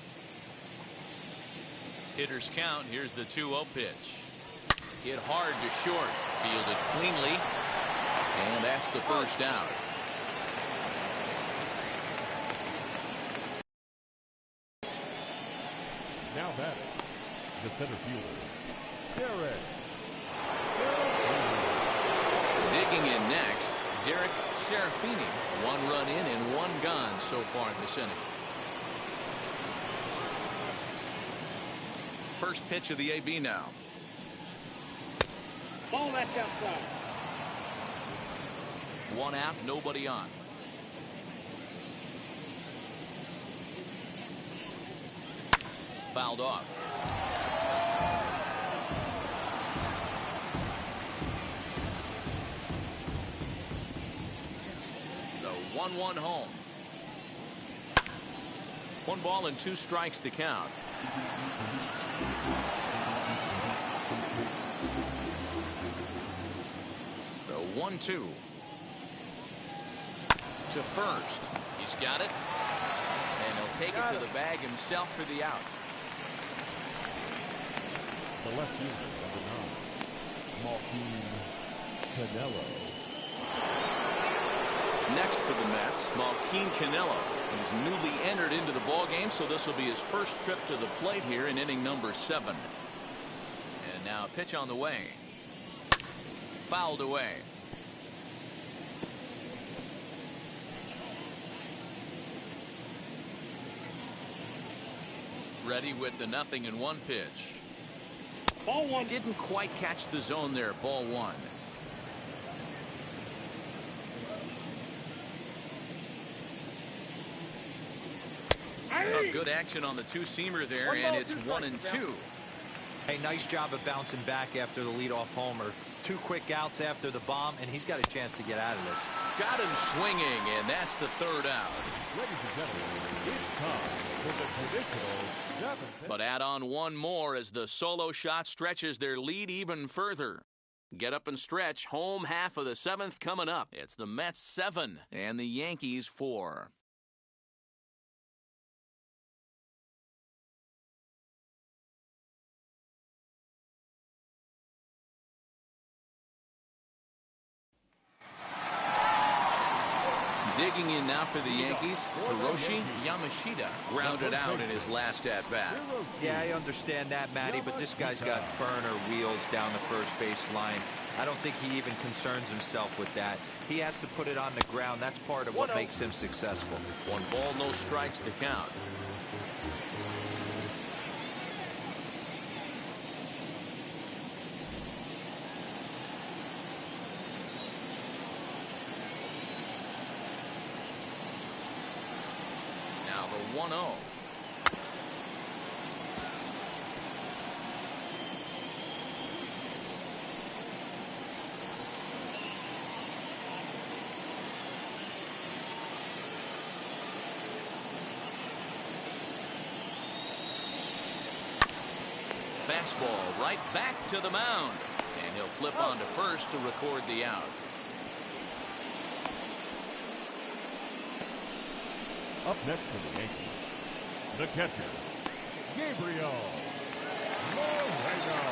S1: Hitters count. Here's the 2-0 pitch. Hit hard to short. Fielded cleanly. And that's the first out.
S5: Now batting, the center fielder, Derek.
S1: Digging in next, Derek Serafini. 1 run in and 1 gone so far this inning. First pitch of the AB now.
S6: Ball, that's outside.
S1: 1 out, nobody on. Fouled off. The 1-1 home. 1 ball and 2 strikes to count. The 1-2. To first. He's got it. And he'll take it to the bag himself for the out.
S5: The left fielder, number 9, Malkin Canelo.
S1: Next for the Mets, Malkin Canelo. He's newly entered into the ball game, so this will be his first trip to the plate here in inning number 7. And now a pitch on the way. Fouled away. Ready with the 0-1 pitch.
S6: Ball one.
S1: Didn't quite catch the zone there. Ball one. Oh, good action on the two-seamer there, and it's 1-2.
S4: Hey, nice job of bouncing back after the leadoff homer. 2 quick outs after the bomb, and he's got a chance to get out of this.
S1: Got him swinging, and that's the 3rd out.
S5: Ladies and gentlemen, it's time for the traditional 7th.
S1: But add on one more as the solo shot stretches their lead even further. Get up and stretch. Home half of the 7th coming up. It's the Mets 7 and the Yankees 4. Digging in now for the Yankees, Hiroshi Yamashita grounded out in his last at-bat.
S4: Yeah, I understand that, Matty, but this guy's got burner wheels down the first base line. I don't think he even concerns himself with that. He has to put it on the ground. That's part of what makes him successful.
S1: 1 ball, no strikes to count. Now the 1-0. Fastball right back to the mound, and he'll flip on to first to record the out.
S5: Up next for the Yankees, the catcher, Gabriel Moreno.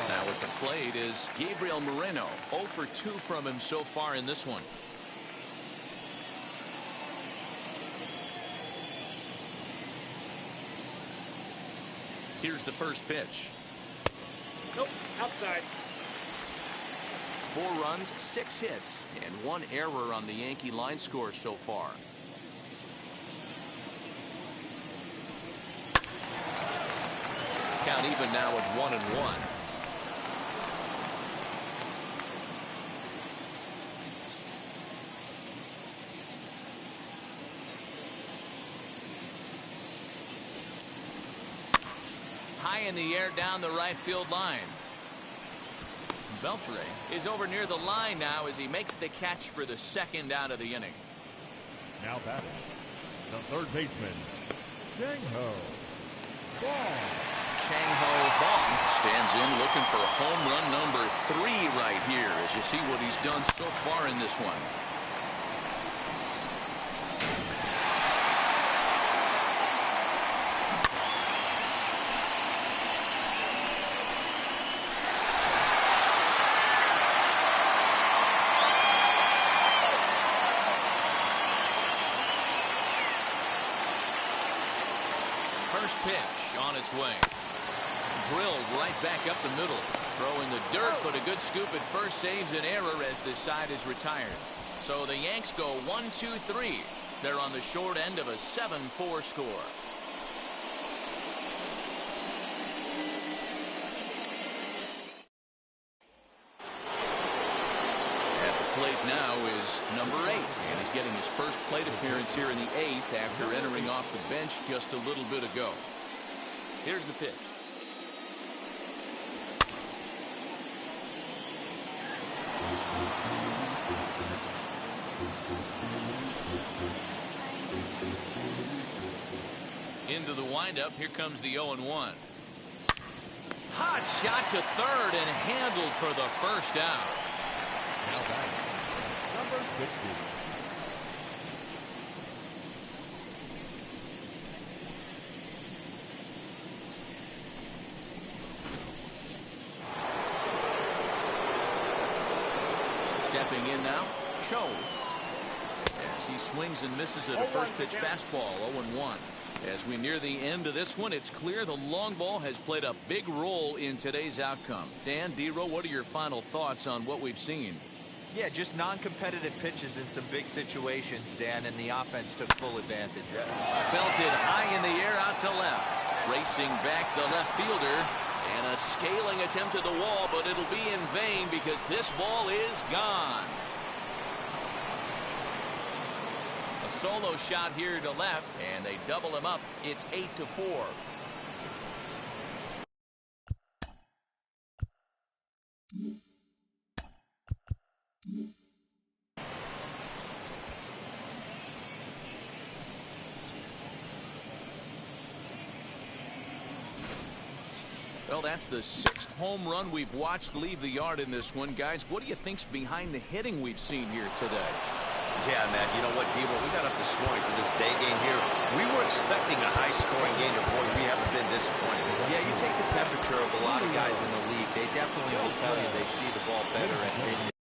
S1: Now at the plate is Gabriel Moreno. 0 for 2 from him so far in this one. Here's the first pitch.
S6: Nope, outside.
S1: 4 runs, 6 hits, and 1 error on the Yankee line score so far. Count even now at 1-1. High in the air down the right field line. Beltre is over near the line now as he makes the catch for the 2nd out of the inning.
S5: Now batting, the third baseman, Chang-Ho Bong.
S1: Chang-Ho Bong stands in looking for home run number 3 right here as you see what he's done so far in this one. First pitch on its way. Drilled right back up the middle. Throw in the dirt, but a good scoop at first saves an error as this side is retired. So the Yanks go 1-2-3. They're on the short end of a 7-4 score. At the plate now is number 8, and he's getting his first plate appearance here in the 8th after entering off the bench just a little bit ago. Here's the pitch. Into the windup. Here comes the 0-1. Hot shot to third and handled for the first out.
S5: Now batting, number 60.
S1: Stepping in now, Cho. As he swings and misses at a first pitch fastball, 0-1. As we near the end of this one, it's clear the long ball has played a big role in today's outcome. Dan, D-Row, what are your final thoughts on what we've seen?
S4: Yeah, just non-competitive pitches in some big situations, Dan, and the offense took full advantage.
S1: Belted high in the air out to left. Racing back the left fielder. And a scaling attempt at the wall, but it'll be in vain because this ball is gone. A solo shot here to left, and they double him up. It's 8-4. Well, that's the 6th home run we've watched leave the yard in this one. Guys, what do you think's behind the hitting we've seen here today?
S2: Yeah, Matt, you know what, Debo, we got up this morning for this day game here. We were expecting a high-scoring game, but boy, we haven't been disappointed.
S4: Yeah, you take the temperature of a lot of guys in the league. They definitely will tell you they see the ball better at hitting.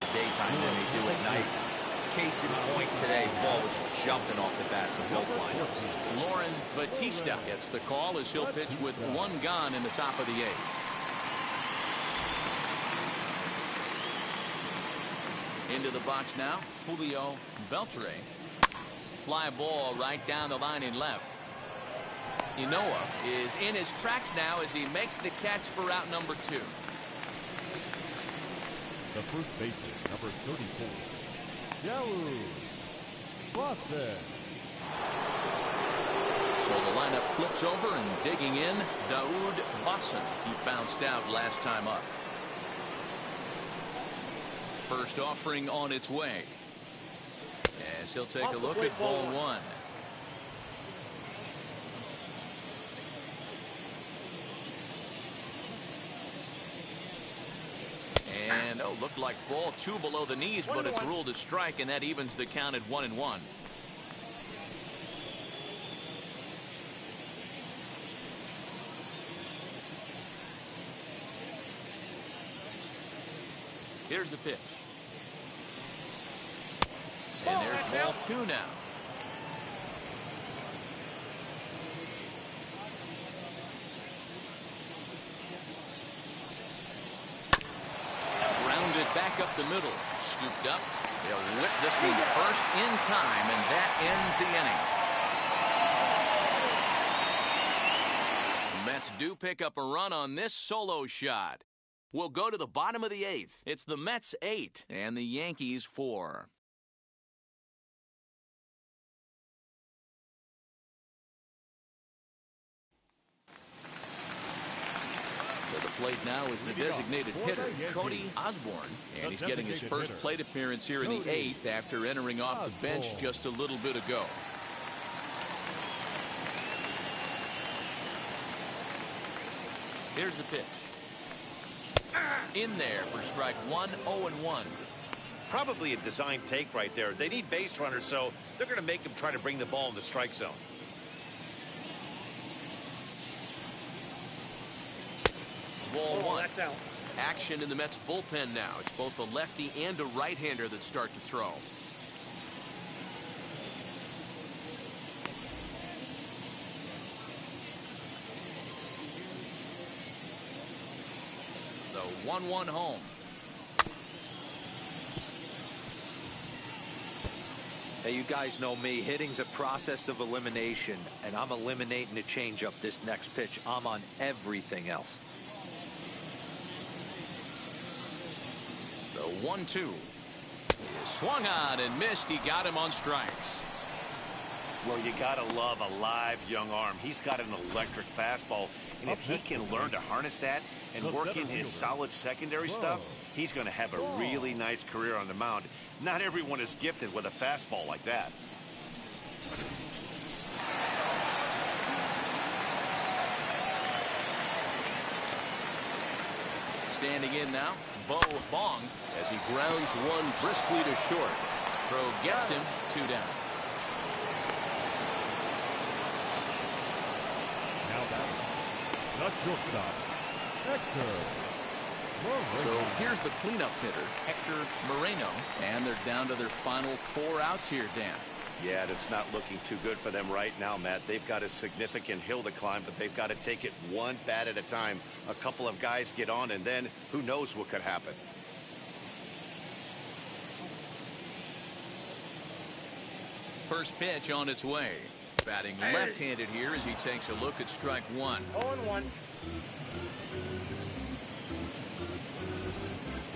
S4: Daytime than they do at night. Case in point today, ball was jumping off the bats of both lineups.
S1: Lauren Batista gets the call as he'll pitch with 1 gone in the top of the 8th. Into the box now, Julio Beltre. Fly ball right down the line in left. Inoa is in his tracks now as he makes the catch for out number 2.
S5: The first baseman, number 34, Daoud Boston.
S1: So the lineup flips over and digging in, Daoud Boston. He bounced out last time up. First offering on its way. As he'll take a look at ball 1. And looked like ball 2 below the knees, but it's ruled a strike, and that evens the count at 1-1. Here's the pitch. And there's ball 2 now. Grounded back up the middle. Scooped up. They'll whip this one first in time, and that ends the inning. The Mets do pick up a run on this solo shot. We'll go to the bottom of the 8th. It's the Mets 8 and the Yankees 4. To the plate now is the designated hitter, Cody Osborne. And he's getting his first plate appearance here in the 8th after entering off the bench just a little bit ago. Here's the pitch. In there for strike 1, 0-1.
S2: Probably a design take right there. They need base runners, so they're going to make him try to bring the ball in the strike zone.
S1: Ball 1.
S6: That's out.
S1: Action in the Mets bullpen now. It's both a lefty and a right-hander that start to throw. The 1-1 home.
S4: Hey, you guys know me. Hitting's a process of elimination, and I'm eliminating the changeup this next pitch. I'm on everything else.
S1: The 1-2 is swung on and missed. He got him on strikes.
S2: Well, you gotta love a live young arm. He's got an electric fastball, and if he can learn to harness that and work in his solid secondary stuff, he's going to have a really nice career on the mound. Not everyone is gifted with a fastball like that.
S1: Standing in now, Bo Bong, as he grounds one briskly to short. Throw gets him, 2 down.
S5: Now back, the shortstop, Hector
S1: So here's the cleanup hitter, Hector Moreno, and they're down to their final 4 outs here, Dan.
S2: Yeah, it's not looking too good for them right now, Matt. They've got a significant hill to climb, but they've got to take it one bat at a time. A couple of guys get on, and then who knows what could happen.
S1: First pitch on its way. Batting left-handed here as he takes a look at strike 1.
S6: 0-1.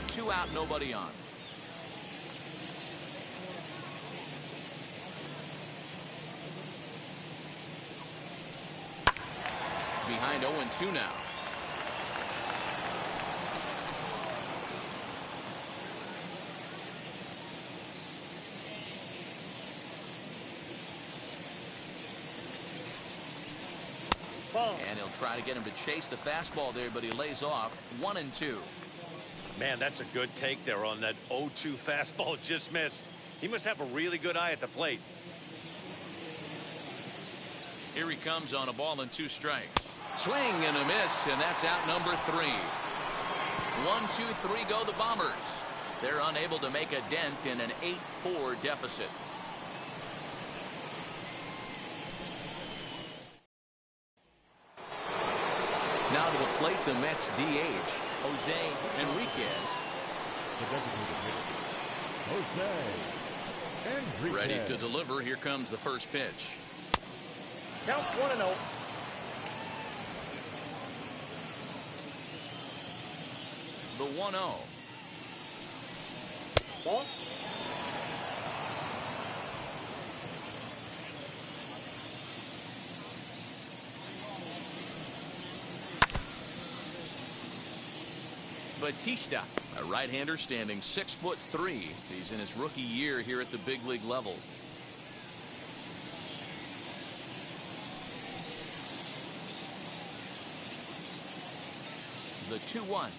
S1: 2 out, nobody on. Behind 0-2 now. And he'll try to get him to chase the fastball there, but he lays off. 1-2.
S2: Man, that's a good take there on that 0-2 fastball. Just missed. He must have a really good eye at the plate.
S1: Here he comes on a ball and 2 strikes. Swing and a miss, and that's out number 3. 1, 2, 3 go the Bombers. They're unable to make a dent in an 8-4 deficit. Now to the plate, the Mets DH, Jose Enriquez.
S5: The designated hitter, Jose Enriquez.
S1: Ready to deliver. Here comes the first pitch.
S6: Count 1-0.
S1: The 1-0.
S6: Ball.
S1: Batista, a right-hander standing 6'3". He's in his rookie year here at the big league level. The 2-1.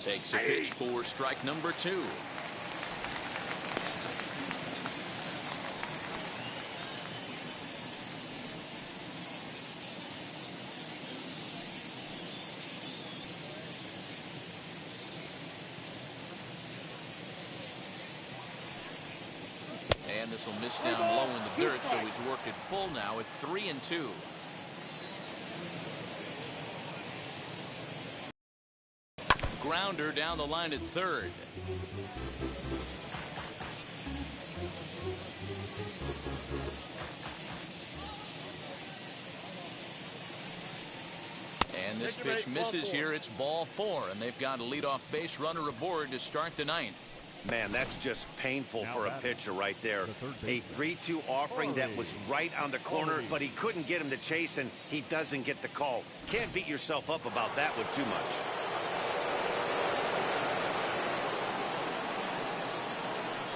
S1: Takes a pitch for strike number 2. And this will miss down low in the dirt, so he's worked it full now at 3-2. Grounder down the line at third. And this pitch misses here. It's ball 4, and they've got a leadoff base runner aboard to start the 9th.
S2: Man, that's just painful for a pitcher right there. A 3-2 offering that was right on the corner, but he couldn't get him to chase, and he doesn't get the call. Can't beat yourself up about that one too much.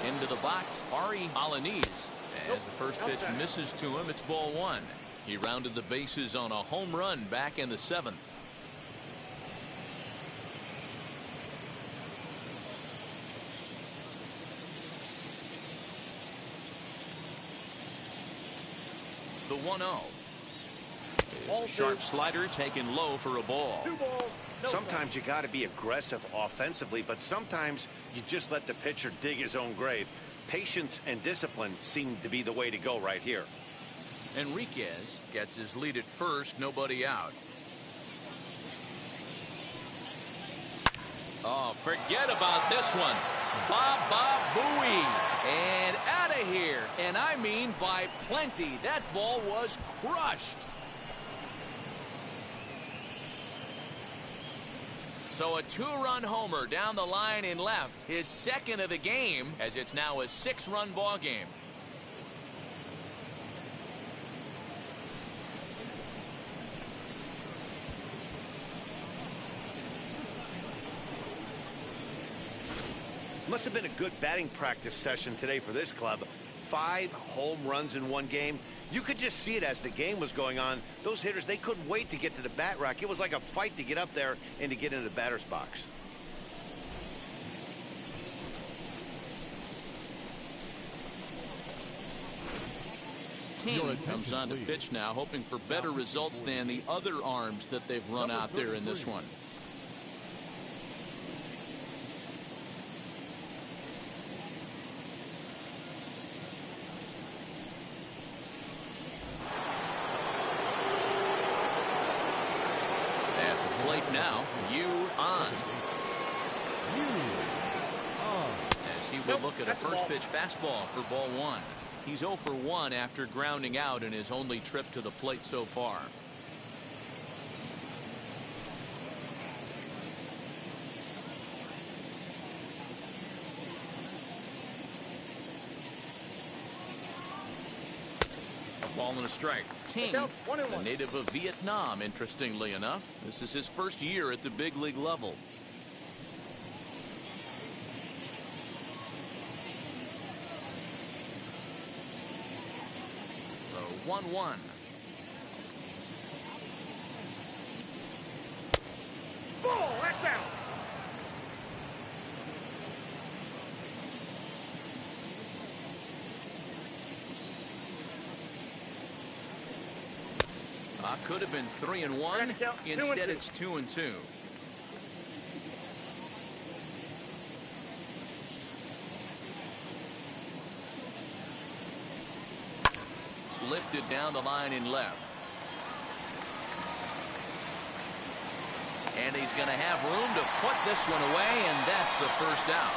S1: Into the box, Ari Alanis. As the first pitch misses to him, it's ball 1. He rounded the bases on a home run back in the 7th. The 1-0. Is a sharp slider taken low for a ball.
S2: Sometimes you got to be aggressive offensively, but sometimes you just let the pitcher dig his own grave. Patience and discipline seem to be the way to go right here.
S1: Enriquez gets his lead at first, nobody out. Oh, forget about this one. Baba Booey. And out of here. And I mean by plenty. That ball was crushed. So a 2-run homer down the line in left. His second of the game, as it's now a 6-run ball game.
S2: Must have been a good batting practice session today for this club. 5 home runs in one game. You could just see it as the game was going on. Those hitters, they couldn't wait to get to the bat rack. It was like a fight to get up there and to get into the batter's box.
S1: Team comes on to pitch now, hoping for better results than the other arms that they've run out there in this one. he will look at a first pitch fastball for ball one. He's 0 for 1 after grounding out in his only trip to the plate so far. A ball and a strike. Ting, a native of Vietnam, interestingly enough. This is his first year at the big league level. The 1-1.
S6: Ball, that's out.
S1: Could have been 3-1. Instead, it's 2-2. Lifted down the line in left. And he's going to have room to put this one away, and that's the first out.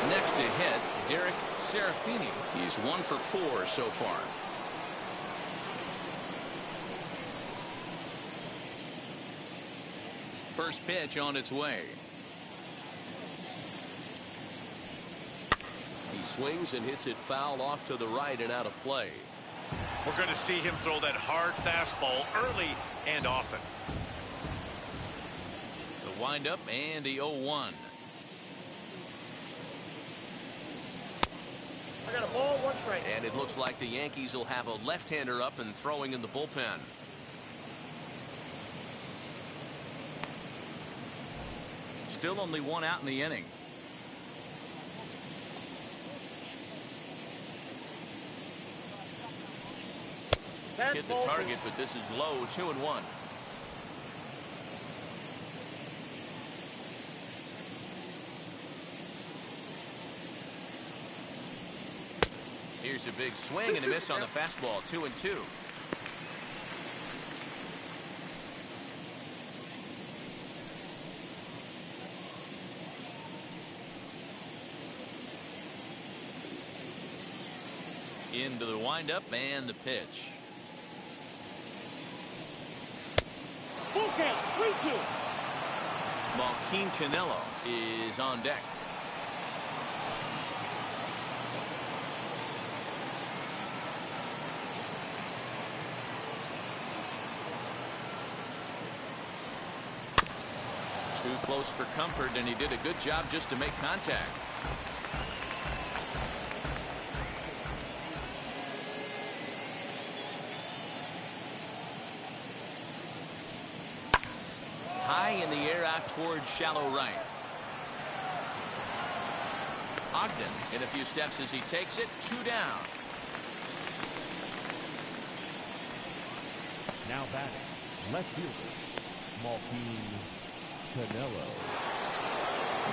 S1: Next to hit, Derek Serafini. He's 1 for 4 so far. First pitch on its way. He swings and hits it foul off to the right and out of play.
S2: We're going to see him throw that hard fastball early and often.
S1: The windup and the 0-1.
S6: I got a ball, 1 strike.
S1: And it looks like the Yankees will have a left-hander up and throwing in the bullpen. Still only 1 out in the inning. Hit the target, but this is low. 2-1. Here's a big swing and a miss on the fastball. 2-2. Into the windup and the pitch.
S6: Full count, 3-2.
S1: Malquin Canelo is on deck. Too close for comfort, and he did a good job just to make contact. High in the air out towards shallow right. Ogden in a few steps as he takes it. 2 down.
S5: Now batting, left fielder, Malquin Canelo.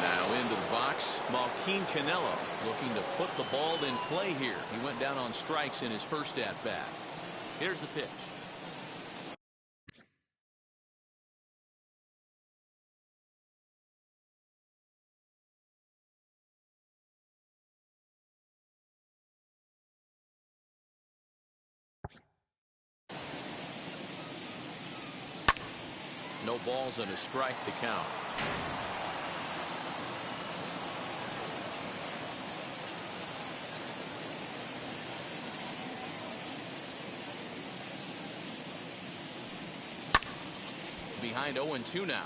S1: Now into the box, Malquin Canelo looking to put the ball in play here. He went down on strikes in his first at-bat. Here's the pitch. No balls and a strike to count. Behind 0-2 now.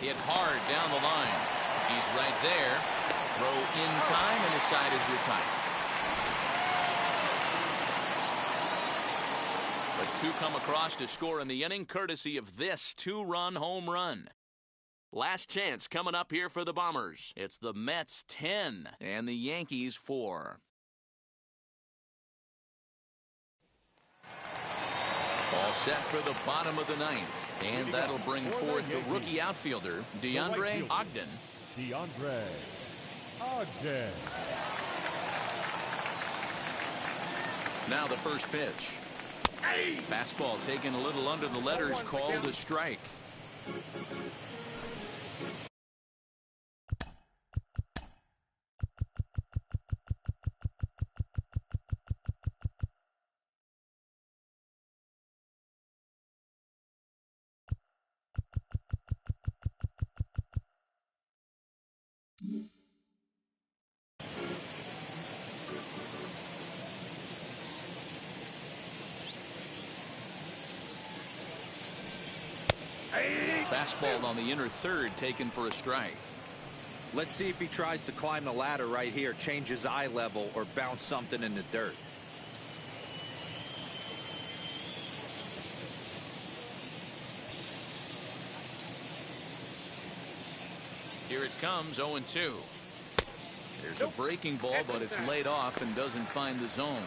S1: Hit hard down the line. He's right there. Throw in time, and his side is retired. But 2 come across to score in the inning, courtesy of this 2-run home run. Last chance coming up here for the Bombers. It's the Mets 10 and the Yankees 4. All set for the bottom of the ninth. And that'll bring forth the rookie outfielder, DeAndre Ogden.
S5: DeAndre Ogden.
S1: Now the first pitch. Fastball taken a little under the letters, called a strike. Fastball on the inner third, taken for a strike.
S4: Let's see if he tries to climb the ladder right here, change his eye level, or bounce something in the dirt.
S1: Here it comes, 0-2. There's a breaking ball, but it's laid off and doesn't find the zone.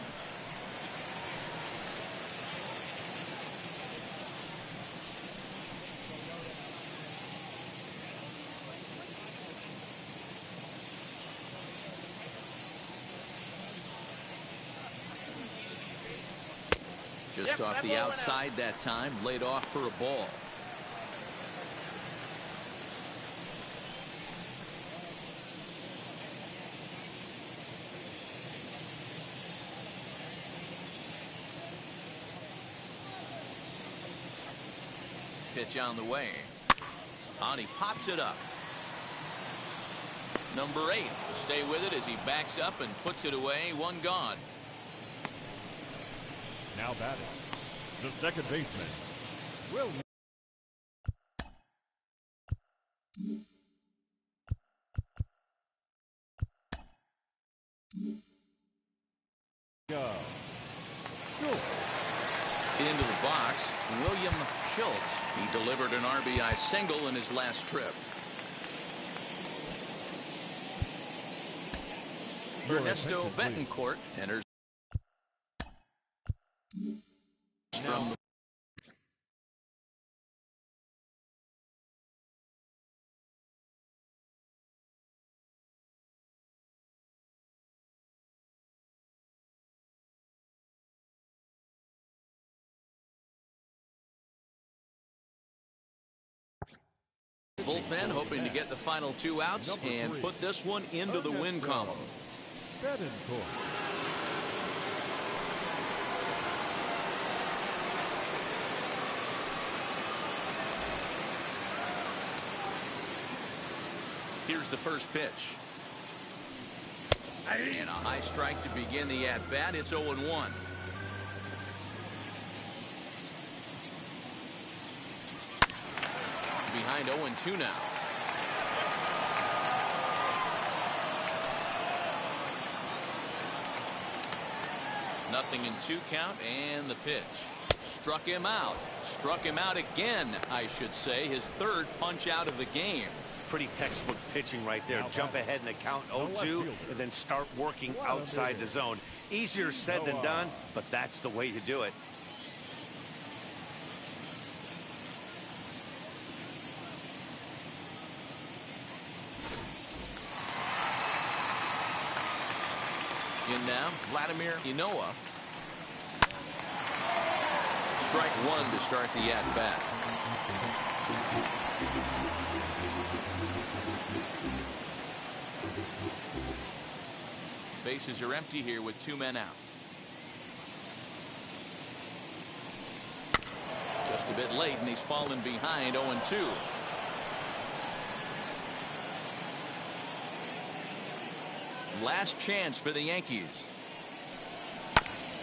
S1: Just off the outside that time, laid off for a ball. Pitch on the way. On, he pops it up. Number 8 will stay with it as he backs up and puts it away. One gone.
S5: Now batting, the second baseman, Will.
S1: Into the box, William Schultz. He delivered an RBI single in his last trip. Ernesto Betancourt enters from the bullpen, hoping to get the final 2 outs and put this one into the win column. Here's the first pitch. And a high strike to begin the at-bat. It's 0-1. Behind 0-2 now. Nothing in 2 count, and the pitch. Struck him out. Struck him out again, I should say. His third punch out of the game.
S2: Pretty textbook pitching right there. Jump ahead in the count 0-2 and then start working outside the zone. Easier said than done, but that's the way to do it.
S1: In now, Vladimir Inoa. Strike 1 to start the at-bat. Bases are empty here with 2 men out. Just a bit late, and he's fallen behind 0-2. Last chance for the Yankees.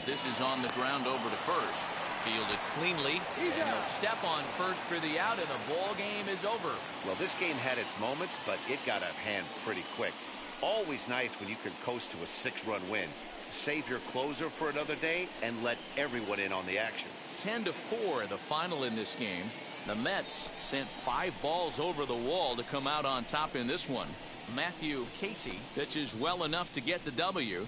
S1: This is on the ground over to first. Fielded cleanly, and he'll step on first for the out, and the ball game is over.
S2: Well, this game had its moments, but it got out of hand pretty quick. Always nice when you can coast to a 6-run win. Save your closer for another day and let everyone in on the action.
S1: 10-4 the final in this game. The Mets sent 5 balls over the wall to come out on top in this one. Matthew Casey pitches well enough to get the W.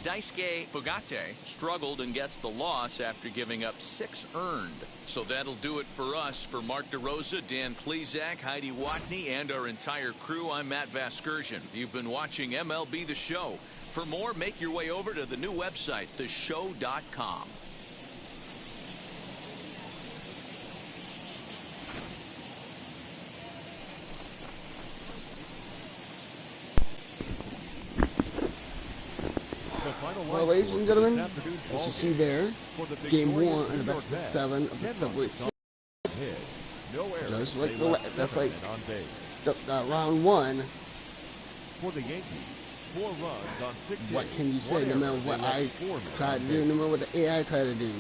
S1: Daisuke Fugate struggled and gets the loss after giving up 6 earned. So that'll do it for us. For Mark DeRosa, Dan Plezak, Heidi Watney, and our entire crew, I'm Matt Vasgersian. You've been watching MLB The Show. For more, make your way over to the new website, theshow.com.
S3: Well, ladies and gentlemen, as you see there, Game 1 of the best of 7 of the Subway Series. Just like that's like round 1.
S5: For the Yankees, 4 runs on 6 hits.
S3: What can you say? No matter what I try to do, no matter what the AI try to do.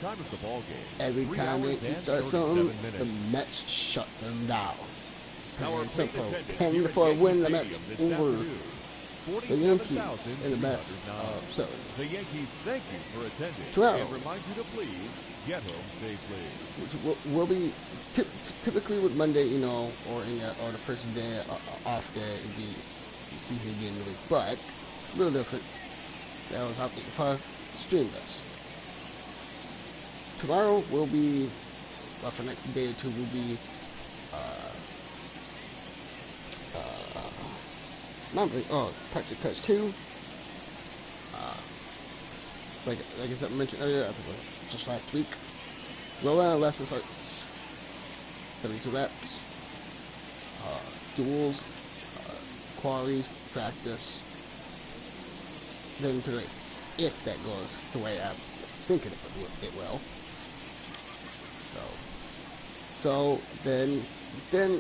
S5: Time of the ball game.
S3: Every time they start something, the Mets shut them down. And simple. 10-4 win, the Mets over the Yankees in the best of 7.
S5: The Yankees thank you for attending
S3: 12.
S5: and remind you to please get home safely.
S3: We'll be typically with Monday, you know, or the first day off day, it'd be season again the week, but a little different. That was how if stream this. Tomorrow will be, well, for the next day or two, will be Practice Cuts 2. Like I said, mentioned earlier, I think just last week. Low end lesson starts 72 reps. Duels, quality, practice. Then to the race, if that goes the way I'm thinking it will. So then there'll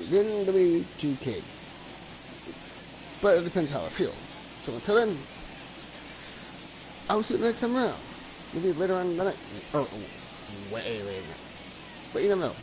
S3: be 2K. But it depends how I feel. So until then, I'll see you next time around. Maybe later on the night. Oh, way later. But you never know.